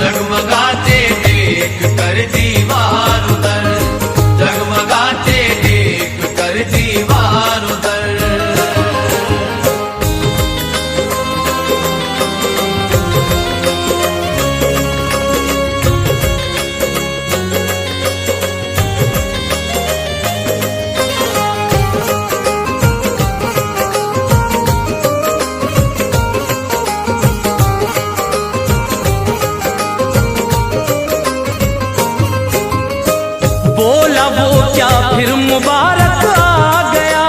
जगमगाते देख कर दीवार उधर, जगमगाते देख कर दीवार उधर। बोला वो क्या फिर मुबारक आ गया,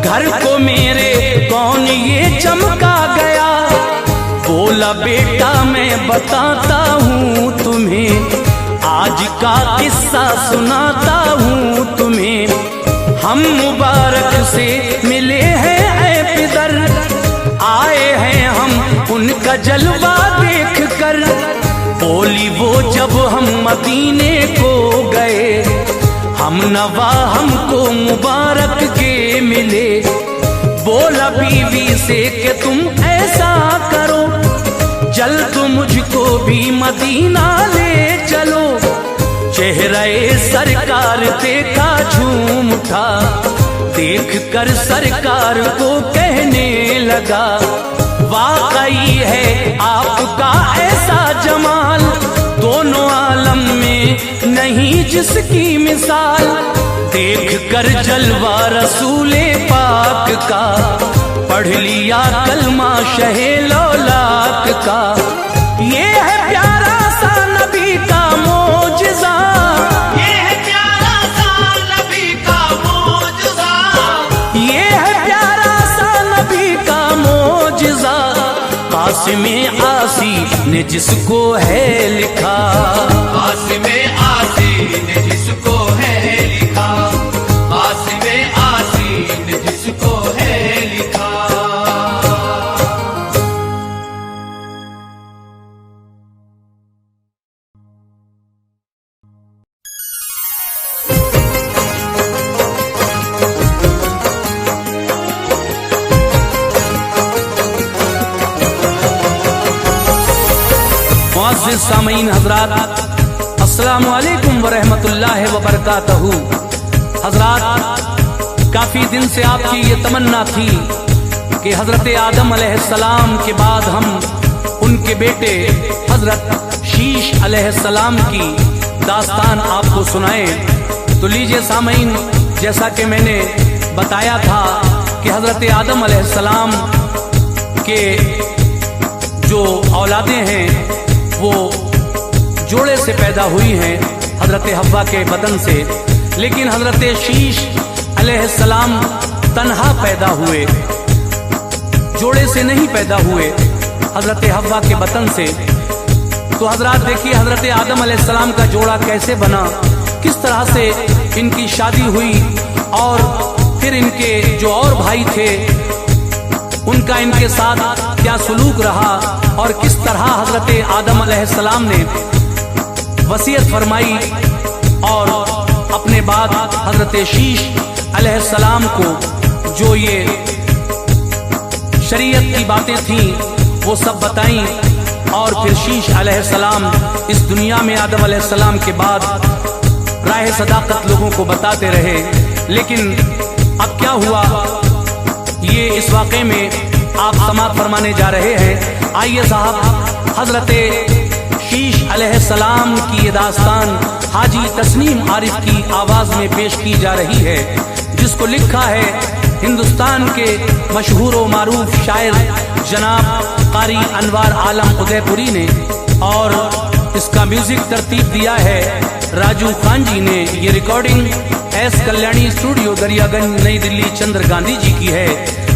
घर को मेरे कौन ये चमका गया। बोला बेटा मैं बताता हूँ तुम्हें, आज का किस्सा सुनाता हूँ तुम्हें। हम मुबारक से मिले हैं ऐ पिदर, आए हैं हम उनका जलवा देख कर। बोली वो जब हम मदीने को गए, हम नवा हमको मुबारक के मिले। बोला बीवी से कि तुम ऐसा करो, जल्द मुझको भी मदीना ले चलो। चेहरे सरकार देखा झूम उठा, देख कर सरकार को कहने लगा, वाकई है आपका ऐसा जमाल, दोनों आलम में नहीं जिसकी मिसाल। देख कर जलवा रसूले पाक का, पढ़ लिया कलमा शहे लौलाक का। ये है प्यारा सा नबी का मोजज़ा, ये है प्यारा सा नबी का मोजज़ा, ये है प्यारा सा नबी का मोजज़ा। कासिम आसी ने जिसको है लिखा, कासिम आसी ने जिसको है लिखा, कासिम आसी ने जिसको है लिखा। मुअज़्ज़िज़ सामीन हज़रात, अस्सलामु अलैकुम व रहमतुल्लाहि व बरकातहू। हज़रात, काफ़ी दिन से आपकी ये तमन्ना थी कि हज़रत आदम अलैहिस्सलाम के बाद हम उनके बेटे हज़रत शीश अलैहिस्सलाम की दास्तान आपको सुनाएं। तो लीजिए सामीन, जैसा कि मैंने बताया था कि हज़रत आदम अलैहिस्सलाम के जो औलादें हैं वो जोड़े से पैदा हुई हैं हजरत हव्वा के बदन से, लेकिन हजरत शीश अलैहिस्सलाम तन्हा पैदा हुए, जोड़े से नहीं पैदा हुए, हजरत हव्वा के बदन से। तो हजरात देखिए हजरत आदम अलैहिस्सलाम का जोड़ा कैसे बना, किस तरह से इनकी शादी हुई और फिर इनके जो और भाई थे उनका इनके साथ क्या सलूक रहा और किस तरह हजरत आदम अलैहिस्सलाम ने वसीयत फरमाई और अपने बाद हजरत शीश अलैहिस्सलाम को जो ये शरीयत की बातें थीं वो सब बताई। और फिर शीश अलैहिस्सलाम इस दुनिया में आदम अलैहिस्सलाम के बाद राह सदाकत लोगों को बताते रहे। लेकिन अब क्या हुआ, ये इस वाक़े में आप समाअत फरमाने जा रहे हैं। आइए साहब, हजरत शीश अलैहिस्सलाम की ये दास्तान हाजी तस्नीम आरिफ की आवाज में पेश की जा रही है, जिसको लिखा है हिंदुस्तान के मशहूर व मारूफ शायर जनाब कारी अनवार आलम उदयपुरी ने, और इसका म्यूजिक तरतीब दिया है राजू खान जी ने। ये recording S Kalyani studio Daryaganj नई दिल्ली चंद्र गांधी जी की है।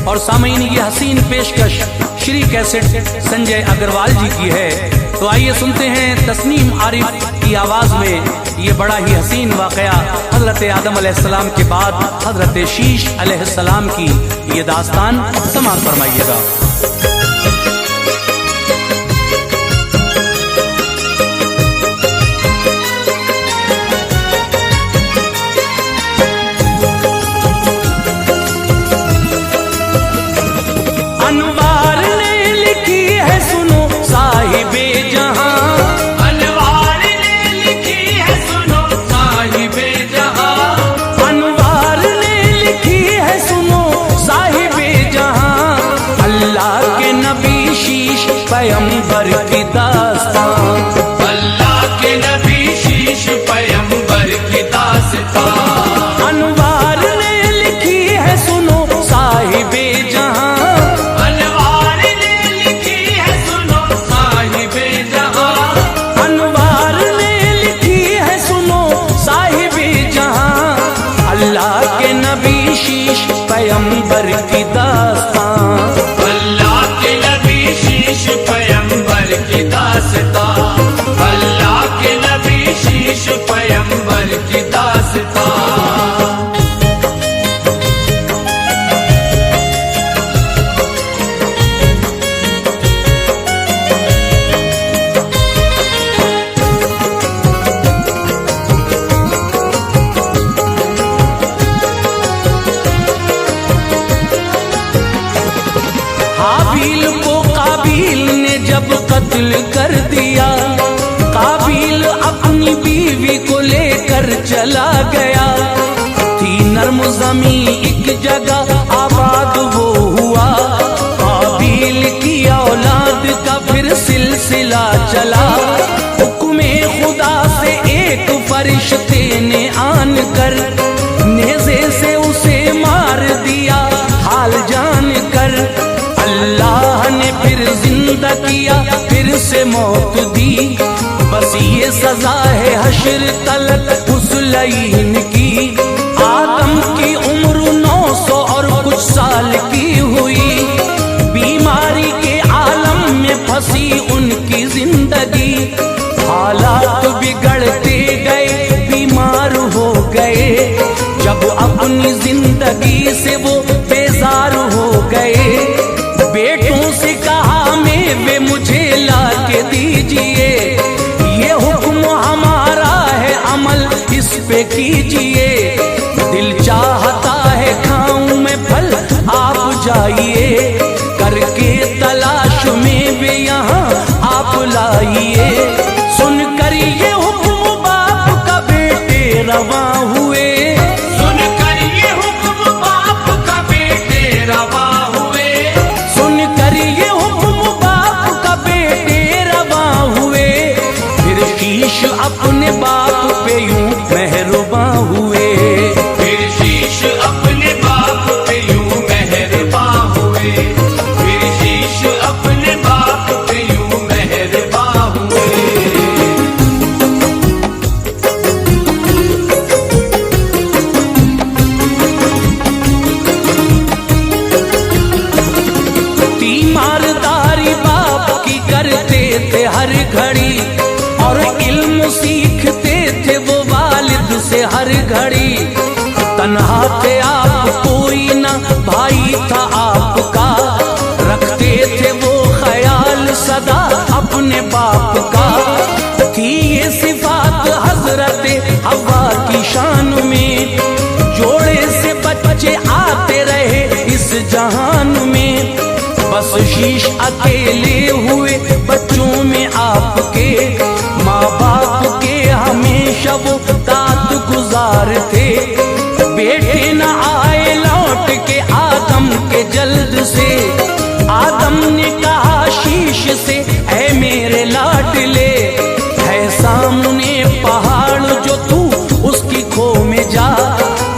और सामीन ये हसीन पेशकश श्री कैसेट संजय अग्रवाल जी की है। तो आइए सुनते हैं तस्नीम आरिफ की आवाज में ये बड़ा ही हसीन वाकया हजरत आदम अलैहिस्सलाम के बाद हजरत शीश अलैहिस्सलाम की ये दास्तान समाअत फरमाइएगा। अनवार ने लिखी है सुनो साहिबे जहां, अनवार ने लिखी है सुनो साहिबे जहां, अनवार ने लिखी है सुनो साहिबे जहां। अल्लाह के पैगंबर की दास्तां, अल्लाह के नबी शीश पैगंबर की दास्तां, अल्लाह के नबी शीश पैगंबर की दास्तां। हाबील को काबील ने जब कत्ल कर दिया, काबील अपनी बीवी को लेकर चला गया। थी नर्म ज़मीं एक जगह आबाद वो हुआ, काबील की औलाद का फिर सिलसिला चला। हुक्मे खुदा से एक फरिश्ते ने आन कर नेज़े से उसे मार दिया हाल जान कर। अल्लाह ने फिर जिंदा किया, फिर से मौत दी, बस ये सजा है हश्र तलक उस लईन की। आदम की उम्र 900 और कुछ साल की हुई, बीमारी के आलम में फंसी उनकी जिंदगी। हालात बिगड़ते गए, बीमार हो गए, जब अपनी जिंदगी से वो बेजार हो गए। बेटों से कहा मेवे मुझे ला के दीजिए, ये हुक्म हमारा है अमल इस पे कीजिए। दिल चाहता है खाऊं मैं फल, आप जाइए, करके तलाश में भी यहाँ आप लाइए। सुनकर ये हुक्म बाप का बेटे रवां हुए, सुनकर ये हुक्म बाप का बेटे रवां हुए, सुनकर ये हुक्म बाप का बेटे रवां हुए। फिर शीश अपने बाप पे यूं मेहरबां हुए, फिर शीश अपने बाप पे यूं मेहरबां हुए, फिर शीश अपने बाप पे यूं मेहरबां हुए। तीमारदारी बाप की करते थे हर घड़ी, और इल्म सीखते थे वो वालिद से हर घड़ी। तन्हा थे आप, कोई ना भाई था आपका, रखते थे वो ख्याल सदा अपने बाप का। थी ये सिफात हजरत हवा की शान में, जोड़े से बच्चे आते रहे इस जहान में। बस शीश अकेले हुए बच्चों में आपके, माँ बाप के हमेशा वो तात गुजार थे। बेटे न आए लौट के आदम के जल्द से, आदम ने कहा शीश से ऐ मेरे लाडले, है सामने पहाड़ जो तू उसकी खो में जा।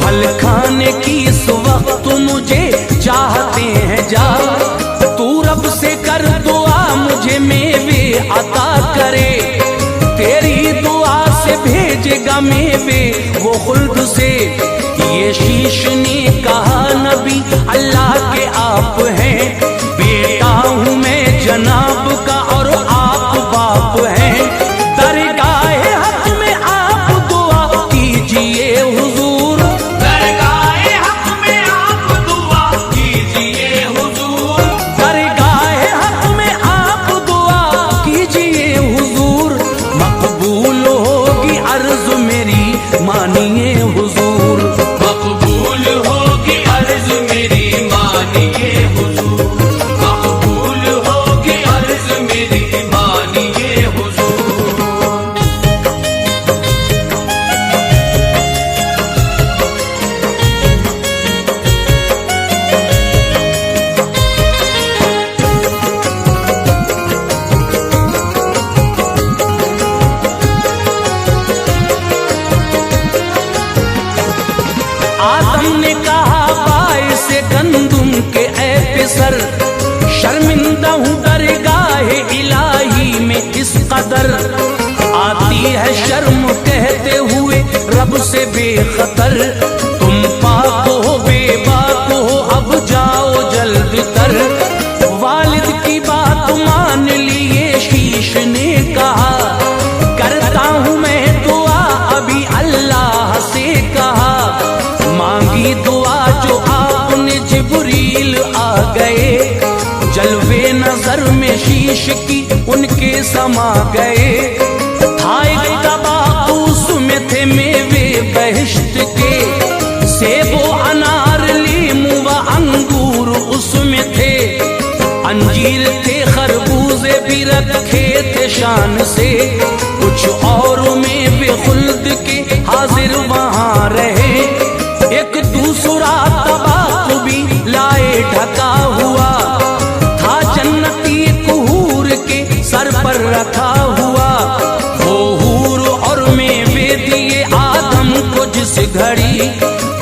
फल खाने की इस वक्त मुझे चाहते हैं जा, तू रब से कर दुआ मुझे मेवे अता करे। तेरी दुआ से भेजेगा मेवे वो खुल्द से। ये शीश ने कहा नबी अल्लाह के आप हैं, बेटा हूँ मैं जनाब का और आप बाप हैं। दरगाहे हक में आप दुआ कीजिए हुजूर, दरगाहे हक में आप दुआ कीजिए हुजूर, दरगाहे हक में आप दुआ कीजिए हुजूर। मकबूल होगी अर्ज मेरी मानिए हुजूर, मकबूल होगी अर्ज मेरी मानिए हुजूर, मकबूल होगी अर्ज मेरी मानिए हुजूर। आदम ने कहा बाय से गंदुम के ऐ पिसर, शर्मिंदा हूँ दरगाहे इलाही में इस कदर। आती है शर्म कहते हुए रब से बेखतर, तुम पाक हो बेबाक हो समा गए। था एक तबाक उसमें थे मेवे बहिश्त के, सेबो अनार लीमू व अंगूर उसमें थे, अंजीर थे खरबूजे भी रखे थे शान से, कुछ और में बेखुल्द के हाजिर वहां रहे। एक दूसरा तबाक भी लाए ढका हुआ, था जन्नती एक हूर के सर पर रखा हुआ। वो हूर और मेवे दिए आदम को जिस घड़ी,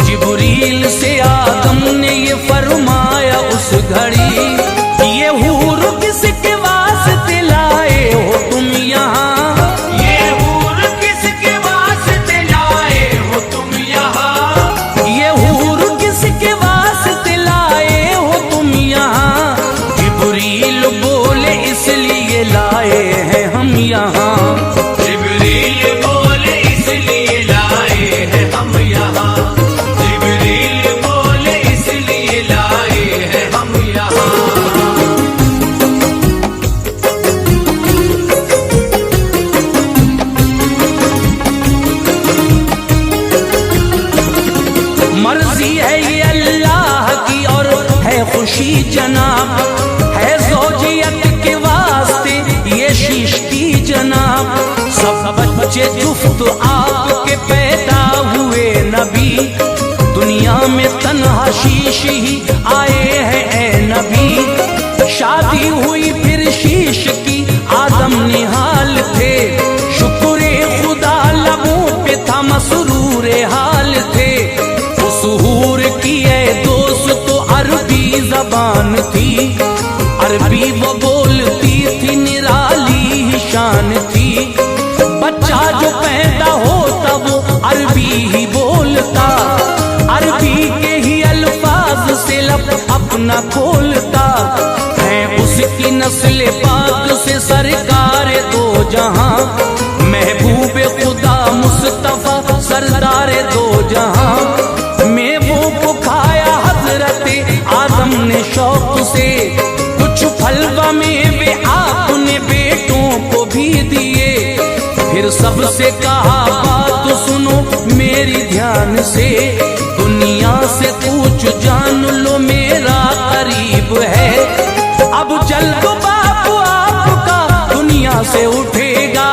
जिब्रील से आदम ने ये फरमाया उस घड़ी, ये हूर किसके वास्ते लाए हो तुम यहाँ, ये हूर किसके वास्ते लाए हो तुम यहाँ, ये हूर किसके वास्ते लाए हो तुम यहाँ। जिब्रील बोले इसलिए लाए हैं हम यहाँ, जिब्रील बोले इसलिए लाए हैं हम यहाँ, जिब्रील बोले इसलिए लाए हैं हम यहाँ। मर्जी है ये अल्लाह की और है खुशी जनाब, है ज़ौजियत के वास्ते ये शिश्ती जनाब। सब बच्चे जुफ्त आपके पैदा हुए नबी, दुनिया में तन्हा शीश ही आए हैं ए नबी। शादी हुई फिर शीश की आदम निहाल थे, शुक्र खुदा लबों पे था मसरूर हाल थे। उस हूर की ए दोस्त तो अरबी जबान थी, अरबी वो बोलती थी निराली ही शान थी। बच्चा जो पैदा होता वो अरबी ही बोलता, अरबी के ही अल्फाज से लब अपना खोलता। है उसकी नस्ल पाक से सरकार दो जहां, महबूब खुदा मुस्तफा सरदार दो जहां। मेवों को खाया हजरत आदम ने शौक से, कुछ फलवा मेवे आपने बेटों को भी दिए। फिर सबसे कहा बात सुनो मेरी ध्यान से, दुनिया से कुछ जान लो मेरा करीब है। अब जल्द बाप आपका दुनिया से उठेगा,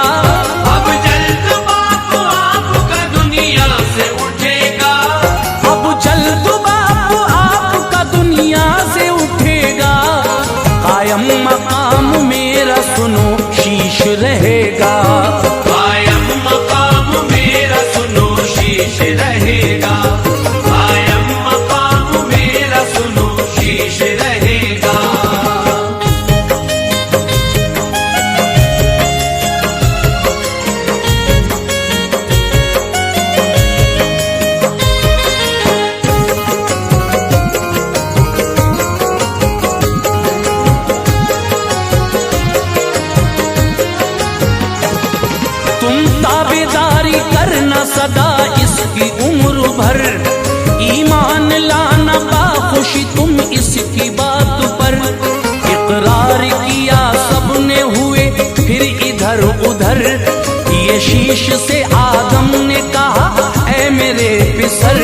अब जल्द बाप आपका दुनिया से उठेगा, अब जल्द बाप आपका दुनिया से उठेगा। कायम मकाम मेरा सुनो शीश रहेगा, कायम मकाम मेरा सुनो शीश रहेगा, कायम मकाम मेरा सुनो शीश रहेगा। तुम ताबेदारी करना सदा इसकी उम्र भर, ईमान लाना बाखुशी तुम इसकी बात पर। इकरार किया सबने हुए फिर इधर उधर, ये शीश से आदम ने कहा ऐ मेरे पिसर।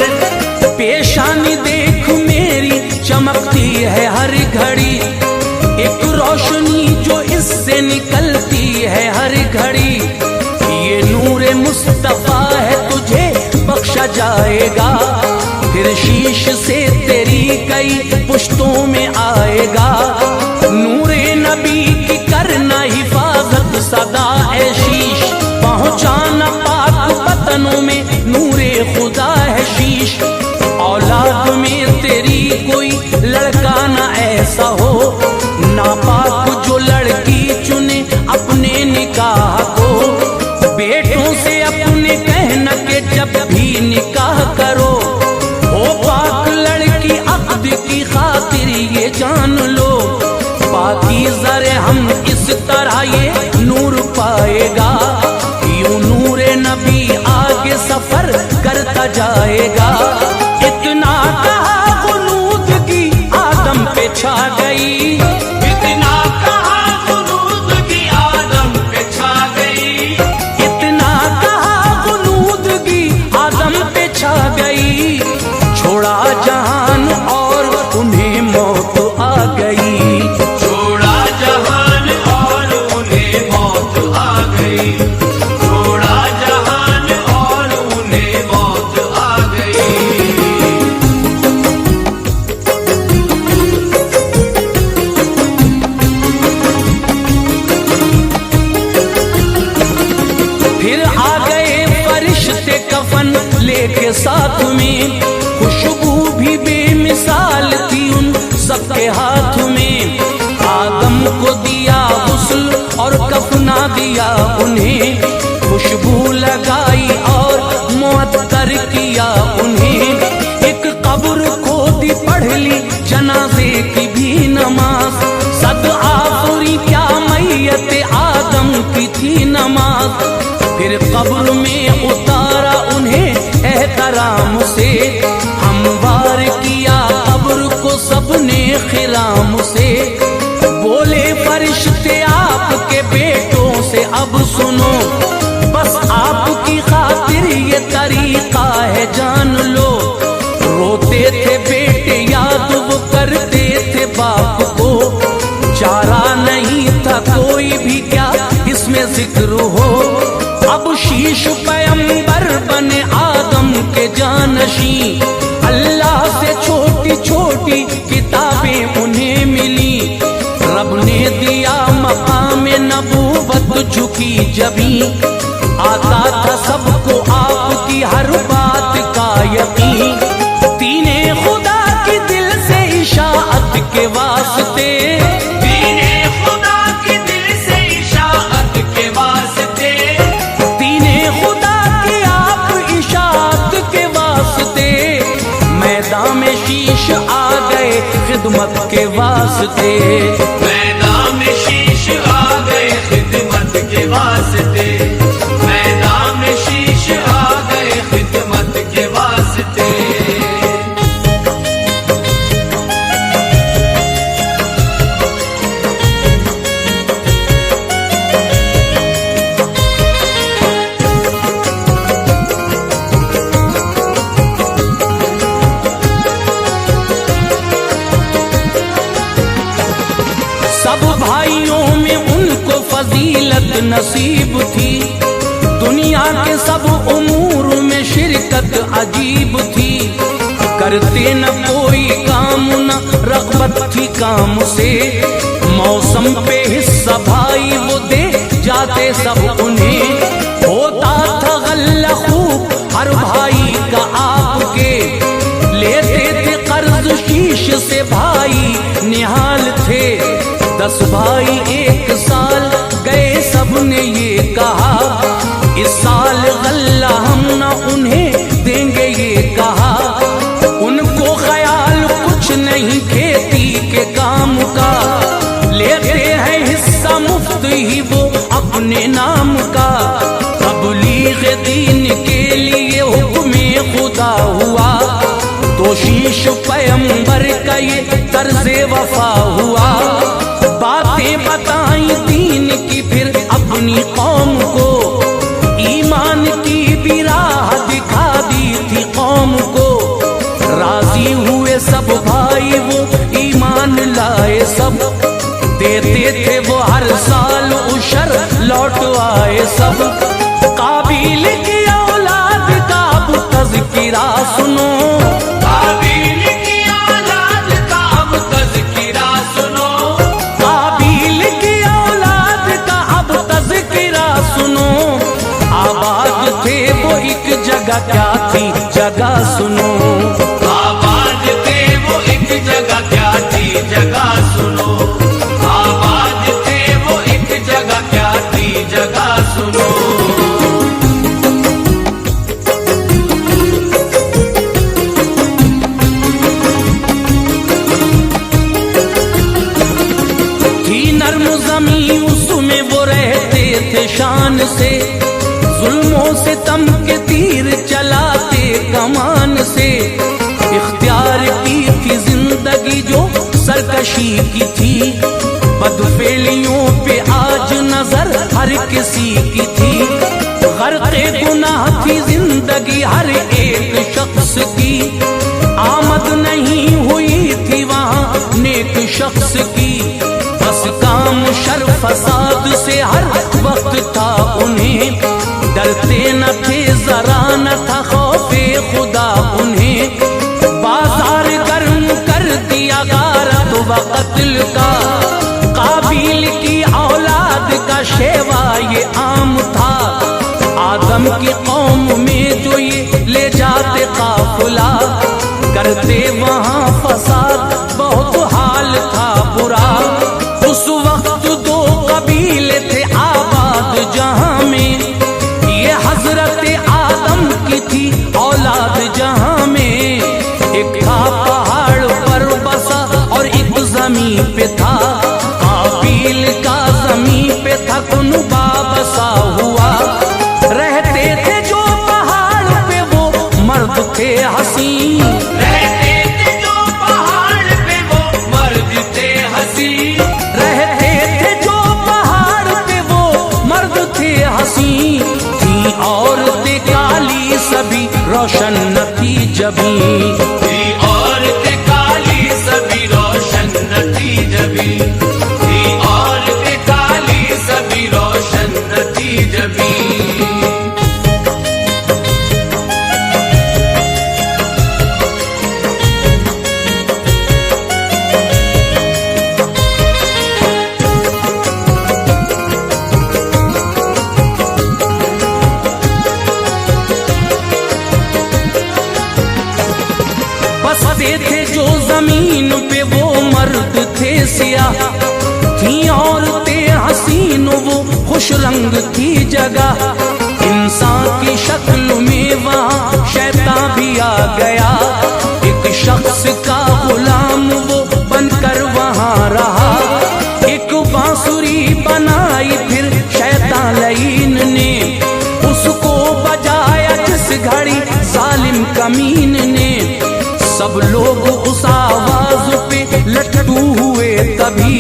पेशानी देख मेरी चमकती है हर घड़ी, एक रोशनी जो इससे निकलती है हर घड़ी। ये नूरे मुस्तफा है तुझे बख्शा जाएगा, फिर शीश से तेरी कई पुश्तों में आएगा। नूरे नबी की करना हिफाजत सदा है शीश, पहुंचाना पाक बतनों में नूरे खुदा है शीश। औलाद में तेरी कोई लड़का ना ऐसा हो, नापाक जो लड़की चुने अपने निकाह को। बेटों से अपने कहना के जब भी निकाह करो, हो पाक लड़की अक्द की खातिर ये जान लो। पाकीज़ा हम इस तरह ये नूर पाएगा, यूं नूरे नबी आगे सफर करता जाएगा। इतना कहा गुनूद की आदम पे छा गई, इतना कहा गुरूद की आदम के साथ में, खुशबू भी बेमिसाल थी उन सबके हाथ में। आदम को दिया गुस्ल और कफना दिया उन्हें, खुशबू लगाई और मुअत्तर किया उन्हें। एक कब्र खोदी पढ़ ली जनाजे की भी नमाज, सद आखिरी क्या मैयत आदम की थी नमाज। फिर कब्र में उतारा उन्हें एहतराम से, हमवार किया कब्र को सबने खिराम से। बोले फरिश्ते आपके बेटों से अब सुनो, बस आपकी खातिर ये तरीका है जान लो। रोते थे बेटे याद वो करते थे बाप को, चारा नहीं था कोई भी क्या इसमें जिक्र हो। अब शीश पैगंबर बने आदम के जानशी, अल्लाह से छोटी छोटी किताबें उन्हें मिली। रब ने दिया मकाम नबूवत झुकी जबी, आता था सबको आपकी हर बात का यकीन। दीने खुदा की दिल से इशाअत के वास्ते, दीने खुदा की दिल से इशाअत के वास्ते, दीने खुदा की आप इशाअत के वास्ते। मैदान में शीश आ गए खिदमत के वास्ते, मैदान में शीश आ गए खिदमत के वास्ते, मैदान में शीश आ गए खिदमत के वास्ते। सब भाइयों में उनको फजीलत नसीब थी, दुनिया के सब उमूर में शिरकत अजीब थी। करते न कोई काम न रग़बत थी काम से, मौसम पे हिस्सा भाई वो दे जाते सब उन्हें। होता था गल्ला खूब हर भाई का आपके, लेते थे कर्ज शीश से भाई निहाल थे। 10 भाई एक साल गए सबने ये कहा, इस साल गल्ला हम न उन्हें देंगे ये कहा। उनको ख्याल कुछ नहीं खेती के काम का, लेते हैं हिस्सा मुफ्त ही वो अपने नाम का। तबलीग दीन के लिए हुक्मे खुदा हुआ, तो शीश पैगंबर का ये तर्ज़े वफा हुआ। बातें बताई दीन की फिर अपनी कौम को, ईमान की भी राह दिखा दी थी कौम को। राजी हुए सब भाई वो ईमान लाए सब, देते थे वो हर साल उशर लौट आए सब। काबिल की औलाद का अब तज़किरा सुनो, काबिल की औलाद का अब तज़किरा सुनो, काबिल की औलाद का अब तज़किरा सुनो। आबाद थे वो एक जगह क्या थी जगह सुनो, आबाद थे वो एक जगह क्या थी जगह सुनो, आबाद थे वो एक जगह क्या थी जगह सुनो। थी नर्म ज़मीं उसमें वो रहते थे शान से, जुल्मों से तम के तीर चलाते कमान से। इख्तियार की थी जिंदगी जो सरकशी की थी, बदफेलियों पे आज नजर हर किसी की थी। गर्क़े गुनाह थी जिंदगी हर एक शख्स की, आमद नहीं हुई थी वहाँ नेक शख्स की। बस काम शर फसाद से हर वक्त था उन्हें, डरते न थे जरा न था खौफे खुदा उन्हें। बाजार गर्म कर दिया गारत व कत्ल का, काबिल की औलाद का शेवा ये आम था। आदम की कौम में जो ये ले जाते काफिला, करते वहाँ फसाद, बहुत हाल था बुरा। उस वक्त दो कबीले थे आबाद जहाँ में, ये हजरत आदम की थी औलाद जहाँ में। एक था पहाड़ पर बसा और एक जमीन पे था, काबिल का जमीन पे था कुनबा बसा हुआ। रहते थे जो पहाड़ पे वो मर्द थे हसीन, रहते थे जो पहाड़ पे वो मर्द थे हसीन, रहते थे जो पहाड़ पे वो मर्द थे हसीन। थी औरतें काली सभी रोशन न थी जबी, थी औरतें काली सभी रोशन न थी जबी, थी औरतें काली सभी रोशन न थी जबी। बसते थे जो जमीन पे वो मर्द थे सियाह, थी औरतें हसीन वो खुश रंग थी जगह। इंसान की शक्ल में वहाँ शैतान भी आ गया, एक शख्स का गुलाम वो बनकर वहाँ रहा। एक बांसुरी बनाई फिर शैतान लईन ने, उसको बजाया जिस घड़ी जालिम कमीन ने। सब लोग उस आवाज पे लट्टू हुए तभी,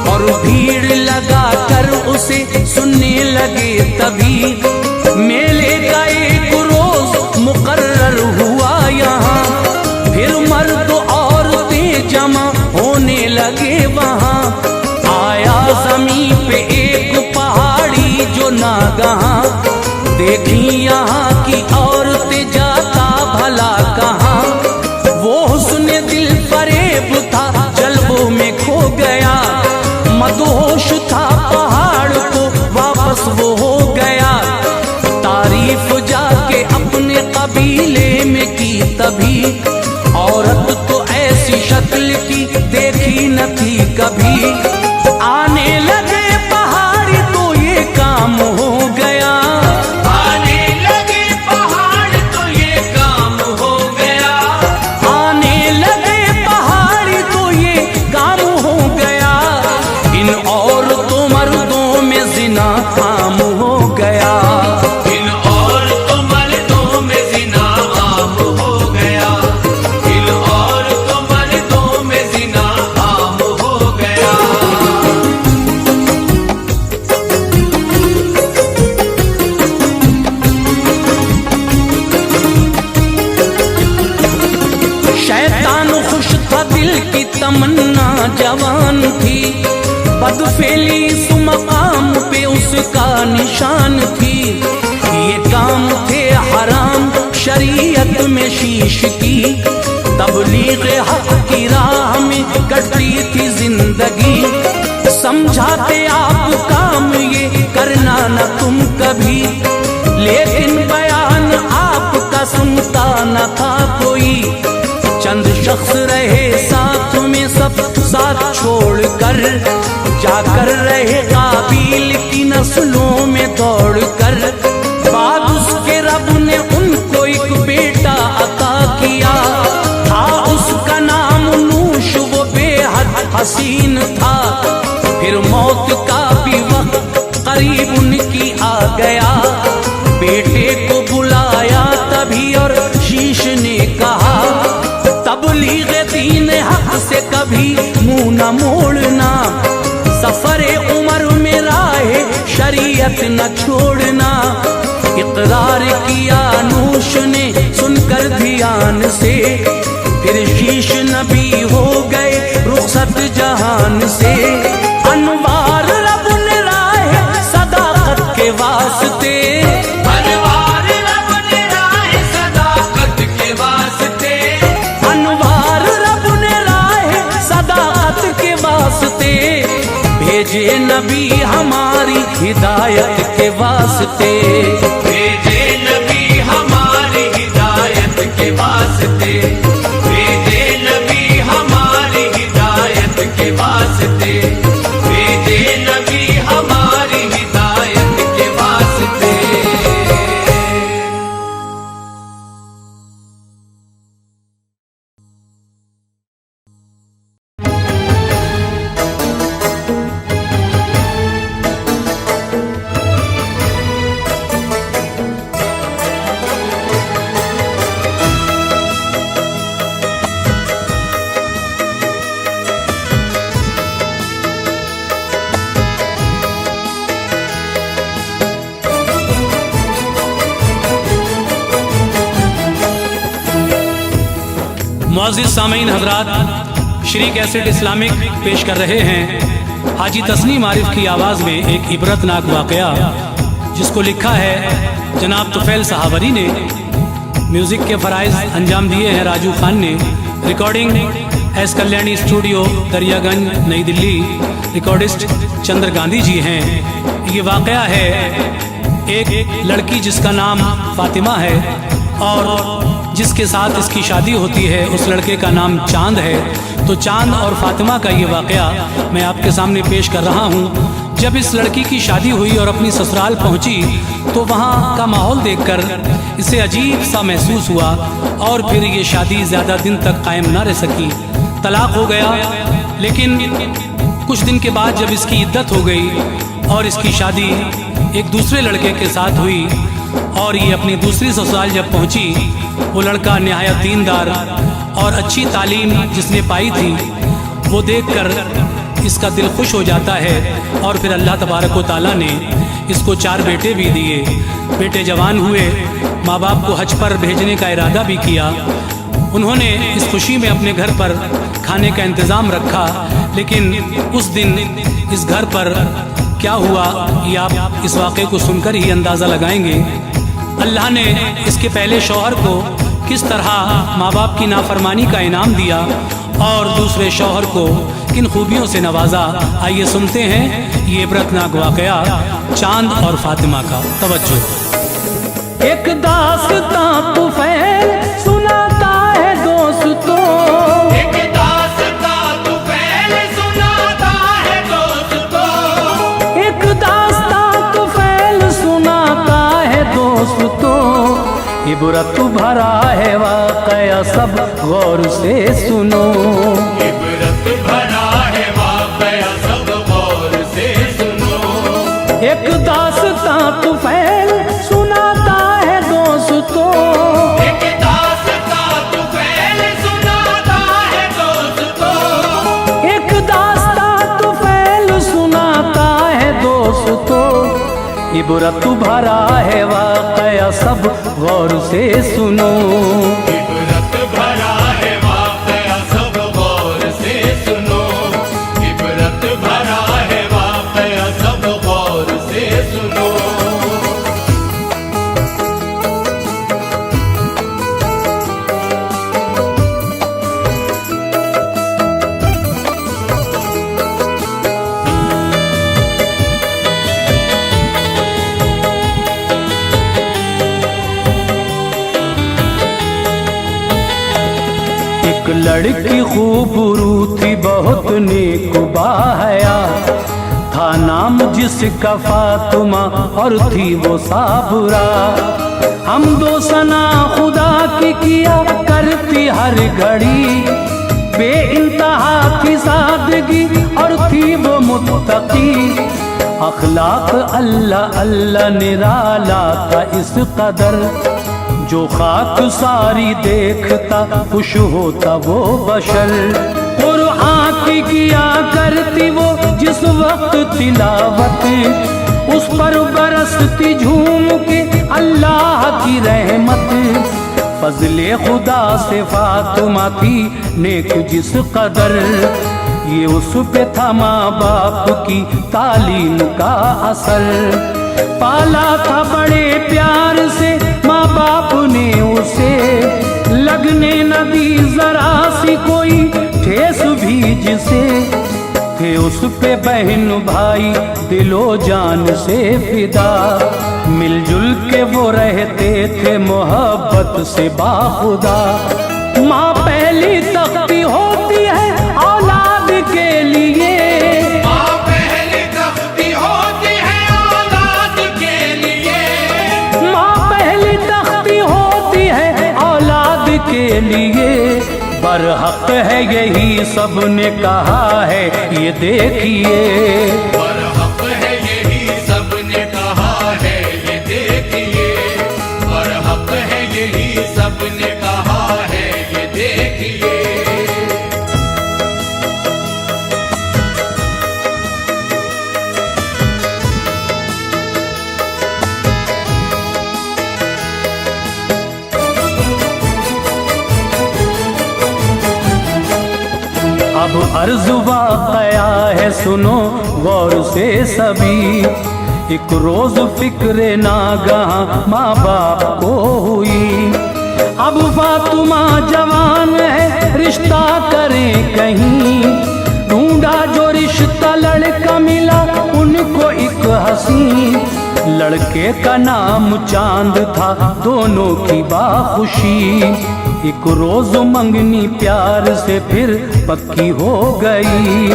और भीड़ लगा कर उसे सुनने लगे तभी। मेले का एक रोज मुकर्रर हुआ यहाँ, फिर मर्द औरतें जमा होने लगे वहाँ। आया जमीन पे एक पहाड़ी जो नागहां, देखी यहाँ की औरतें जाता भला कहाँ। वो हुस्न दिल फरेब था जल्बों में खो गया, मदहोश था पहाड़ को वापस वो हो गया। तारीफ जाके अपने कबीले में की तभी, औरत तो ऐसी शक्ल की देखी न थी कभी। आने लगे पहाड़ी तो ये काम हो गया, आने लगे पहाड़ तो ये काम हो गया, आने लगे पहाड़ी तो ये काम हो गया। इन औरतों मर्दों में जिना आम हो गया, इन औरतों मर्दों में जिना आम हो गया, इन औरतों मर्दों में जिना आम हो गया। शैतान खुश था दिल की तमन्ना जवान थी, बदफेली इस मकाम पे उसका निशान थी। ये काम थे हराम शरीयत में शीश की, तबलीग हक की राह में कटती थी जिंदगी। समझाते आप काम ये करना न तुम कभी, लेकिन बयान आपका सुनता न था कोई। चंद शख्स रहे साथ में सब साथ छोड़कर, जाकर रहे काबिल की नस्लों में दौड़कर। बाद उसके रब ने उनको एक बेटा अता किया, था उसका नाम नूश, वो बेहद हसीन था। फिर मौत का भी वक्त करीब उनकी आ गया, बेटे को बुलाया तभी और शीश ने कहा, तबलीग दीन हक से कभी मुंह न मोड़ना, सफरे उम्र में राह शरीयत न छोड़ना। इकरार किया नूश ने सुनकर ध्यान से, फिर शीश नबी हो गए रुखसत जहान से। अनवार रब ने राह सदाकत के वास्ते, अनवार रब ने राह सदाकत के वास्ते, अनवार रब ने राह सदाकत के वास्ते। भेजे नबी हमारी हिदायत के वास्ते, भेजे नबी हमारी हिदायत के के वास्ते, भेजे नबी हमारी हिदायत के वास्ते, भेजे नबी हमारी हिदायत के वास्ते। मुअज़्ज़िज़ सामीन हज़रात, श्री कैसेट इस्लामिक पेश कर रहे हैं हाजी तस्नीम आरिफ की आवाज़ में एक इबरतनाक वाक़या, जिसको लिखा है जनाब तुफ़ैल सहावरी ने। म्यूज़िक के फ़राइज़ अंजाम दिए हैं राजू खान ने। Recording S Kalyani studio Daryaganj नई दिल्ली। रिकॉर्डिस्ट चंद्र गांधी जी हैं। ये वाक़या है एक लड़की जिसका नाम फ़ातिमा है और जिसके साथ इसकी शादी होती है उस लड़के का नाम चांद है। तो चांद और फातिमा का ये वाक़या मैं आपके सामने पेश कर रहा हूँ। जब इस लड़की की शादी हुई और अपनी ससुराल पहुँची तो वहाँ का माहौल देखकर इसे अजीब सा महसूस हुआ और फिर ये शादी ज़्यादा दिन तक कायम ना रह सकी, तलाक हो गया। लेकिन कुछ दिन के बाद जब इसकी इद्दत हो गई और इसकी शादी एक दूसरे लड़के के साथ हुई और ये अपनी दूसरी ससुराल जब पहुंची, वो लड़का निहायत दीनदार और अच्छी तालीम जिसने पाई थी वो देखकर इसका दिल खुश हो जाता है। और फिर अल्लाह तबारक व तआला ने इसको 4 बेटे भी दिए। बेटे जवान हुए, माँ बाप को हज पर भेजने का इरादा भी किया। उन्होंने इस खुशी में अपने घर पर खाने का इंतज़ाम रखा। लेकिन उस दिन इस घर पर क्या हुआ ये आप इस वाक़े को सुनकर ही अंदाज़ा लगाएंगे। अल्लाह ने इसके पहले शौहर को किस तरह माँ बाप की नाफरमानी का इनाम दिया और दूसरे शौहर को किन खूबियों से नवाजा। आइए सुनते हैं ये इबरतनाक वाक़या चांद और फातिमा का। तवज्जो। एक दास्तां तुफ़ैल सुनाता है दोस्तों, एक दास्तां तुफ़ैल सुनाता है दोस्तों, एक दास्तां तुफ़ैल सुनाता है दोस्तों। इबरत भरा है वाक़या सब गौर से सुनो, इबरत भरा है वाक़या सब गौर से सुनो। एक दास्तां तुफ़ैल सुनाता है दोस्तों, एक दास्तां तुफ़ैल सुनाता है दोस्तों, एक दास्तां तुफ़ैल सुनाता है दोस्तों। इबरत भरा है वाक़या सब गौर से सुनो, इबरत भरा है वाक़या सब गौर से सुनो, इबरत भरा है वाक़या सब गौर से सुनो। लड़की खूबरू थी बहुत नेक बाहया, था नाम जिसका फातिमा और थी वो साबुरा। हम दो सना खुदा की किया करती हर घड़ी, बेइंतहा थी सादगी और थी वो मुत्तकी। अखलाक अल्लाह अल्लाह निराला था इस कदर, जो खाक सारी देखता खुश होता वो बशर। कुरान की किया करती वो जिस वक्त तिलावत, उस पर बरसती झूम के अल्लाह की रहमत। फजले खुदा से फातिमा थी नेक जिस कदर, ये उस पे था माँ बाप की तालीम का असर। पाला था बड़े प्यार से माँ बाप ने उसे, लगने न दी जरा सी कोई ठेस भी जिसे। थे उस पे बहन भाई दिलो जान से फिदा, मिलजुल के वो रहते थे मोहब्बत से बाखुदा। माँ पहली तख्ती होती है औलाद के लिए, माँ पहली तख्ती होती है औलाद के लिए, माँ पहली तख्ती होती है औलाद के लिए। बरहक है यही सबने कहा है ये देखिए, बरहक है यही सबने कहा है ये देखिए, बरहक है यही सबने कहा है ये देखिए। अब अर्ज़ वाक़या है सुनो गौर से सभी। एक रोज फिक्र नागहाँ माँ बाप को हुई। अब फातिमा जवान है रिश्ता करें कहीं, ढूंढा जो रिश्ता लड़का मिला उनको एक हसीन। लड़के का नाम चांद था दोनों की बाखुशी। एक रोज मंगनी प्यार से फिर पक्की हो गई।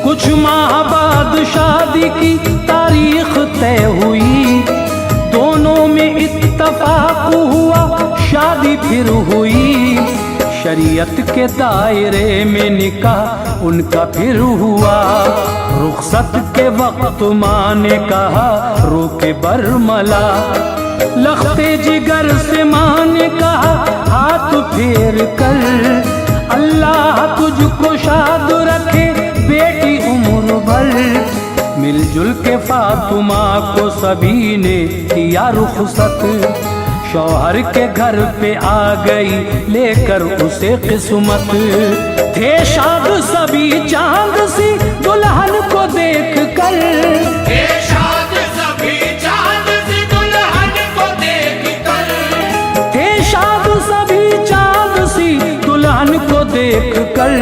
कुछ माह बाद शादी की तारीख तय हुई। दोनों में इत्तफाक हुआ शादी फिर हुई। शरीयत के दायरे में निकाह उनका फिर हुआ। रुखसत के वक्त माँ ने कहा रोके बरमला। लखते जिगर से माँ ने कहा हाथ फेर कर, अल्लाह तुझको शाद रखे बेटी उम्र भर। मिलजुल के फातिमा को सभी ने किया रुखसत। शौहर के घर पे आ गई लेकर उसे किस्मत। थे शाद सभी चांद सी दुल्हन को देख कर, थे शाद सभी चांद सी दुल्हन को देख कर, थे शाद सभी चांद सी दुल्हन को देख कर।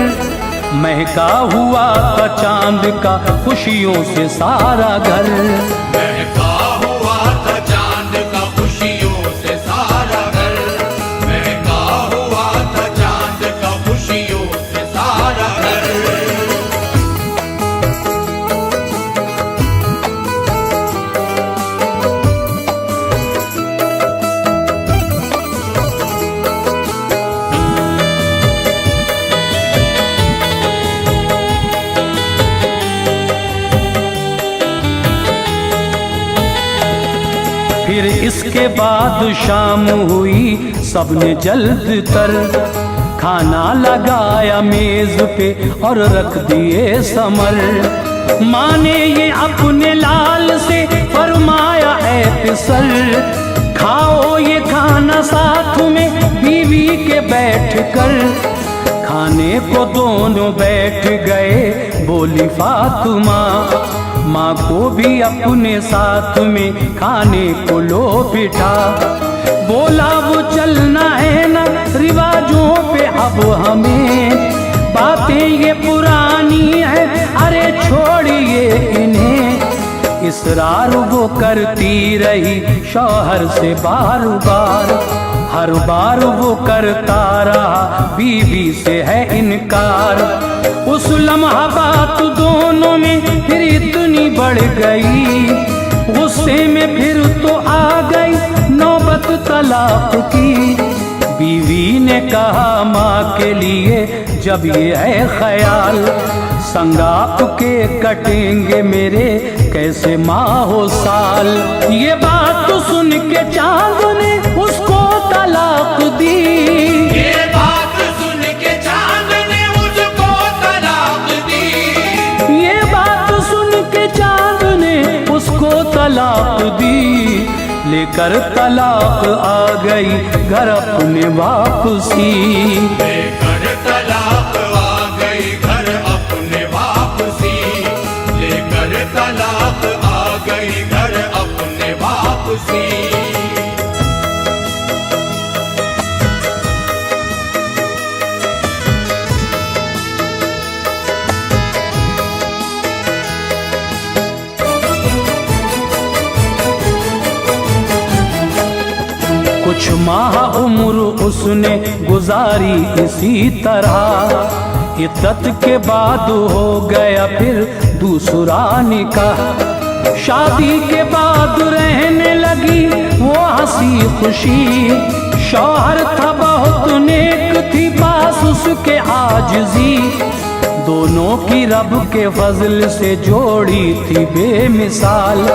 महका हुआ था चांद का खुशियों से सारा घर। महका हुआ था चांद का खुशियों से सारा घर, महका हुआ था चांद का खुशियों से सारा घर। फिर इसके बाद शाम हुई सबने जल्द तर। खाना लगाया मेज पे और रख दिए समर। माँ ने ये अपने लाल से फरमाया ऐ पिसर, खाओ ये खाना साथ में बीवी के बैठ कर। खाने को दोनों बैठ गए बोली फातिमा, माँ को भी अपने साथ में खाने को लो बिठा। बोला वो चलना है ना रिवाजों पे अब हमें, बातें ये पुरानी है अरे छोड़िए इन्हें। इसरार वो करती रही शौहर से बार बार, हर बार वो करता रहा बीवी से है इनकार। उस लम्हा बात दोनों में फिर इतनी बढ़ गई, गुस्से में फिर तो आ गई नौबत तलाक की। बीवी ने कहा माँ के लिए जब ये है ख्याल, संगाप के कटेंगे मेरे कैसे माँ हो साल। ये बात तो सुन के चांद ने उसको तलाक दी, ये बात सुन के चांद ने मुझको तलाक दी, ये बात सुन के चांद ने उसको तलाक दी। लेकर तलाक आ गई घर अपने वापसी, लेकर तलाक आ गई घर अपने वापसी, लेकर तलाक आ गई घर अपने वापसी। कुछ माह उम्र उसने गुजारी इसी तरह। इद्दत के बाद हो गया फिर दूसरा निकाह। शादी के बाद रहने लगी वो हंसी खुशी। शौहर था बहुत नेक, थी पास उसके आजिज़ी। दोनों की रब के फजल से जोड़ी थी बेमिसाल।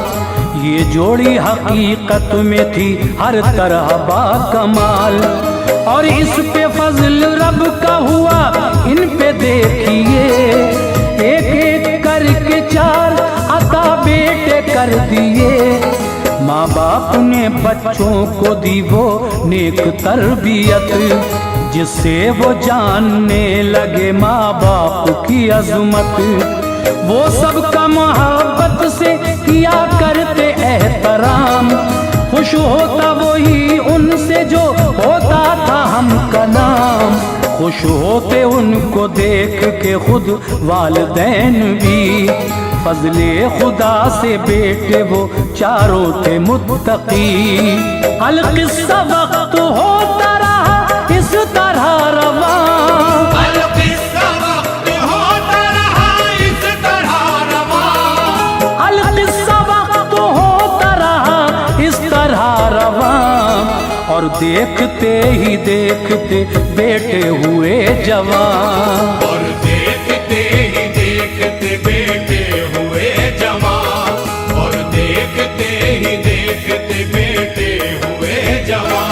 ये जोड़ी हकीकत में थी हर तरह बाकमाल। और इस पे फजल रब का हुआ, इन पे देखिए एक एक करके 4 अता बेटे कर दिए। माँ बाप ने बच्चों को दी वो नेक तरबियत, जिससे वो जानने लगे माँ बाप की अजमत। वो सबका मोहब्बत से किया करते एहतराम। खुश होता वही उनसे जो होता था हम कलाम। खुश होते उनको देख के खुद वालिदैन भी। फजले खुदा से बेटे वो चारों थे मुत्तकी। अलकिस्सा वक्त होता रहा इस तरह रवा। अलकिस्सा वक्त होता रहा इस तरह रवा। अलकिस्सा वक्त होता रहा इस तरह रवा। और देखते ही देखते बेटे हुए जवान। और देखते ही देखते बेटे हुए जवान। और देखते ही देखते बेटे हुए जवान।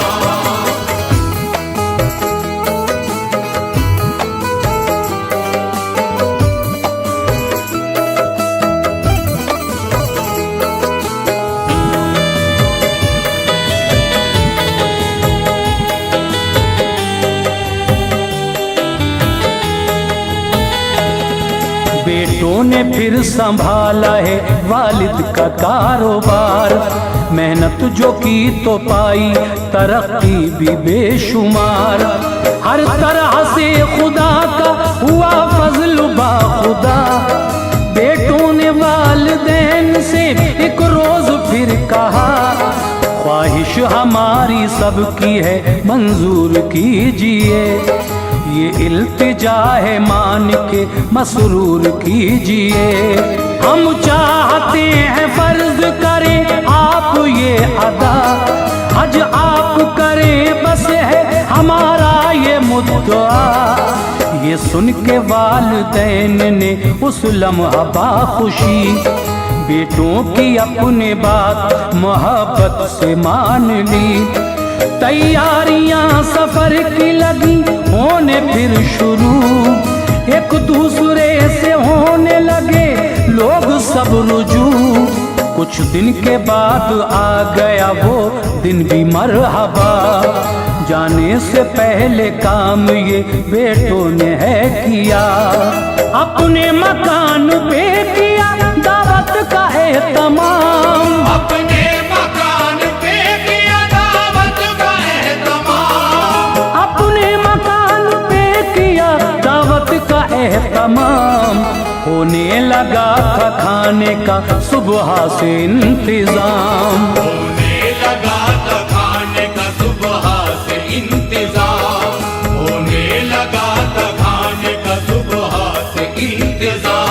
बेटों ने फिर संभाला है वालिद का कारोबार। मेहनत जो की तो पाई तरक्की भी बेशुमार। हर तरह से खुदा का हुआ फजल बाखुदा। बेटों ने वालिदैन से एक रोज फिर कहा, ख्वाहिश हमारी सबकी है मंजूर कीजिए। ये इल्तिजा है मान के मसरूर कीजिए। हम चाहते हैं फर्ज करें आप ये अदा। हज आप करें बस है हमारा ये मुद्दा। ये सुन के वालिदैन ने उस लम्हा बाखुशी बेटों की अपने बात मोहब्बत से मान ली। तैयारियां सफर की लगी होने फिर शुरू। एक दूसरे से होने लगे लोग सब रुजू। कुछ दिन के बाद आ गया वो दिन भी मरहबा। जाने से पहले काम ये बेटों ने है किया। अपने मकान पे किया दावत का एहतमाम। अपने मकान पे किया दावत का एहतमाम। अपने मकान पे किया दावत का एहतमाम। होने लगा था खाने का सुबह से इंतजाम। होने लगा था खाने का सुबह से इंतजाम। होने लगा था खाने का सुबह से इंतजाम।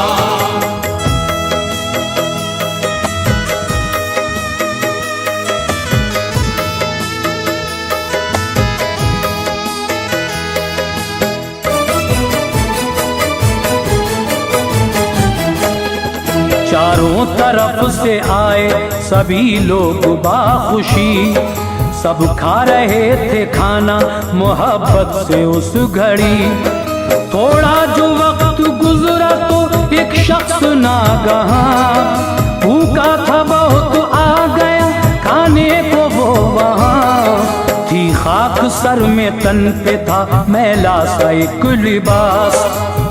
चारों तरफ से आए सभी लोग बाखुशी। सब खा रहे थे खाना मोहब्बत से उस घड़ी। थोड़ा जो वक्त गुजरा तो एक शख्स नागहां भूखा था बहुत आ गया खाने को वो वहां। थी खाक सर में तन पे था मैला सा एक लिबास।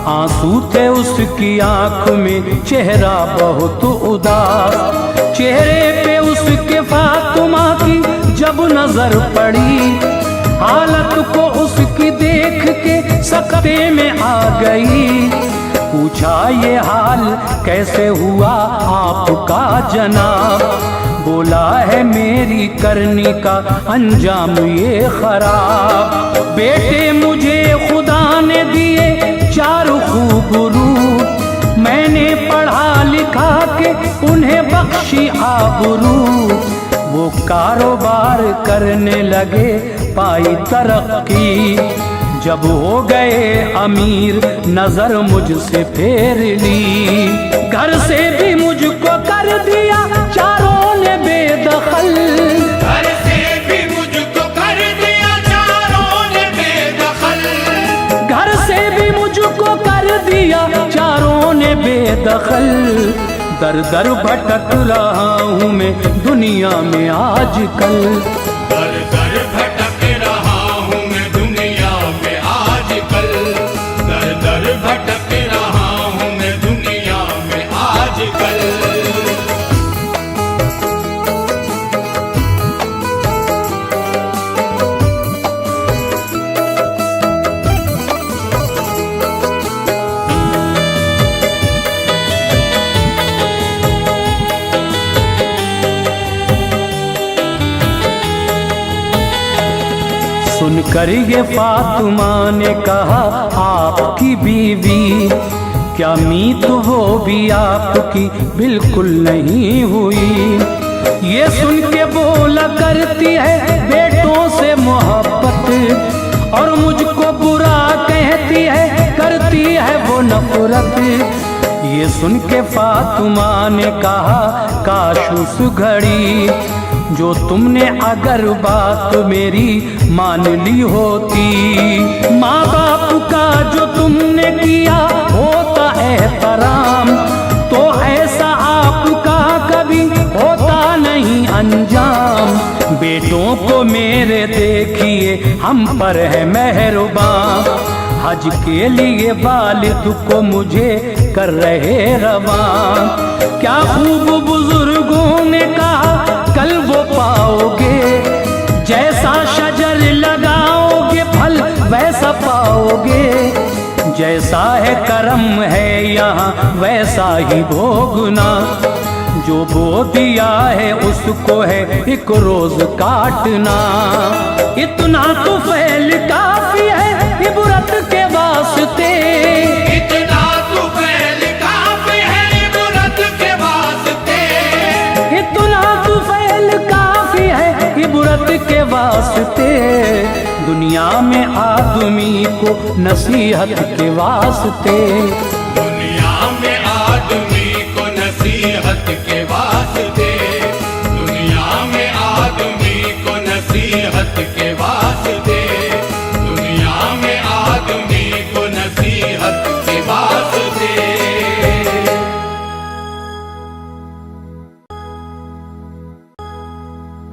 आंसू थे उसकी आंख में चेहरा बहुत उदास। चेहरे पे उसके फातिमा की जब नजर पड़ी हालत को उसकी देख के सकते में आ गई। पूछा ये हाल कैसे हुआ आपका जनाब। बोला है मेरी करनी का अंजाम ये खराब। बेटे मुझे खुदा ने दिए 4 खूब रूप, मैंने पढ़ा लिखा के उन्हें बख्शी आबरू। वो कारोबार करने लगे पाई तरक्की, जब हो गए अमीर नजर मुझसे फेर ली। घर से भी मुझको कर दिया चारों ने बेदखल, घर से भी मुझको कर दिया चारों ने बेदखल। घर से भी मुझको कर दिया चारों ने बेदखल। दर दर भटक रहा हूँ मैं दुनिया में आजकल, दर दर भटक रहा हूँ मैं दुनिया में आजकल, दर दर भटक रहा हूँ मैं दुनिया में आजकल। सुनकर ये फातिमा ने कहा आपकी बीवी, क्या मीत वो भी आपकी बिल्कुल नहीं हुई। ये सुन के बोला करती है बेटों से मोहब्बत, और मुझको बुरा कहती है करती है वो नफरत। ये सुन के फातिमा ने कहा काश उस घड़ी जो तुमने अगर बात मेरी मान ली होती। माँ बाप का जो तुमने किया होता एहतराम, तो ऐसा आपका कभी होता नहीं अंजाम। बेटों को मेरे देखिए हम पर है मेहरबान, हज के लिए वालिद को मुझे कर रहे रवान। क्या खूब बुजुर्गों ने कहा कल वो पाओगे, जैसा शजर लगाओगे फल वैसा पाओगे। जैसा है करम है यहाँ वैसा ही भोगना, जो बो दिया है उसको है एक रोज काटना। इतना तो फैल काफी है इबरत के वास्ते, इतना तो फैल काफी है इबरत के वास्ते, इतना तो फैल काफी है इबरत के वास्ते। दुनिया में आदमी को नसीहत के वास्ते, दुनिया में आदमी को नसीहत के वास्ते, दुनिया में आदमी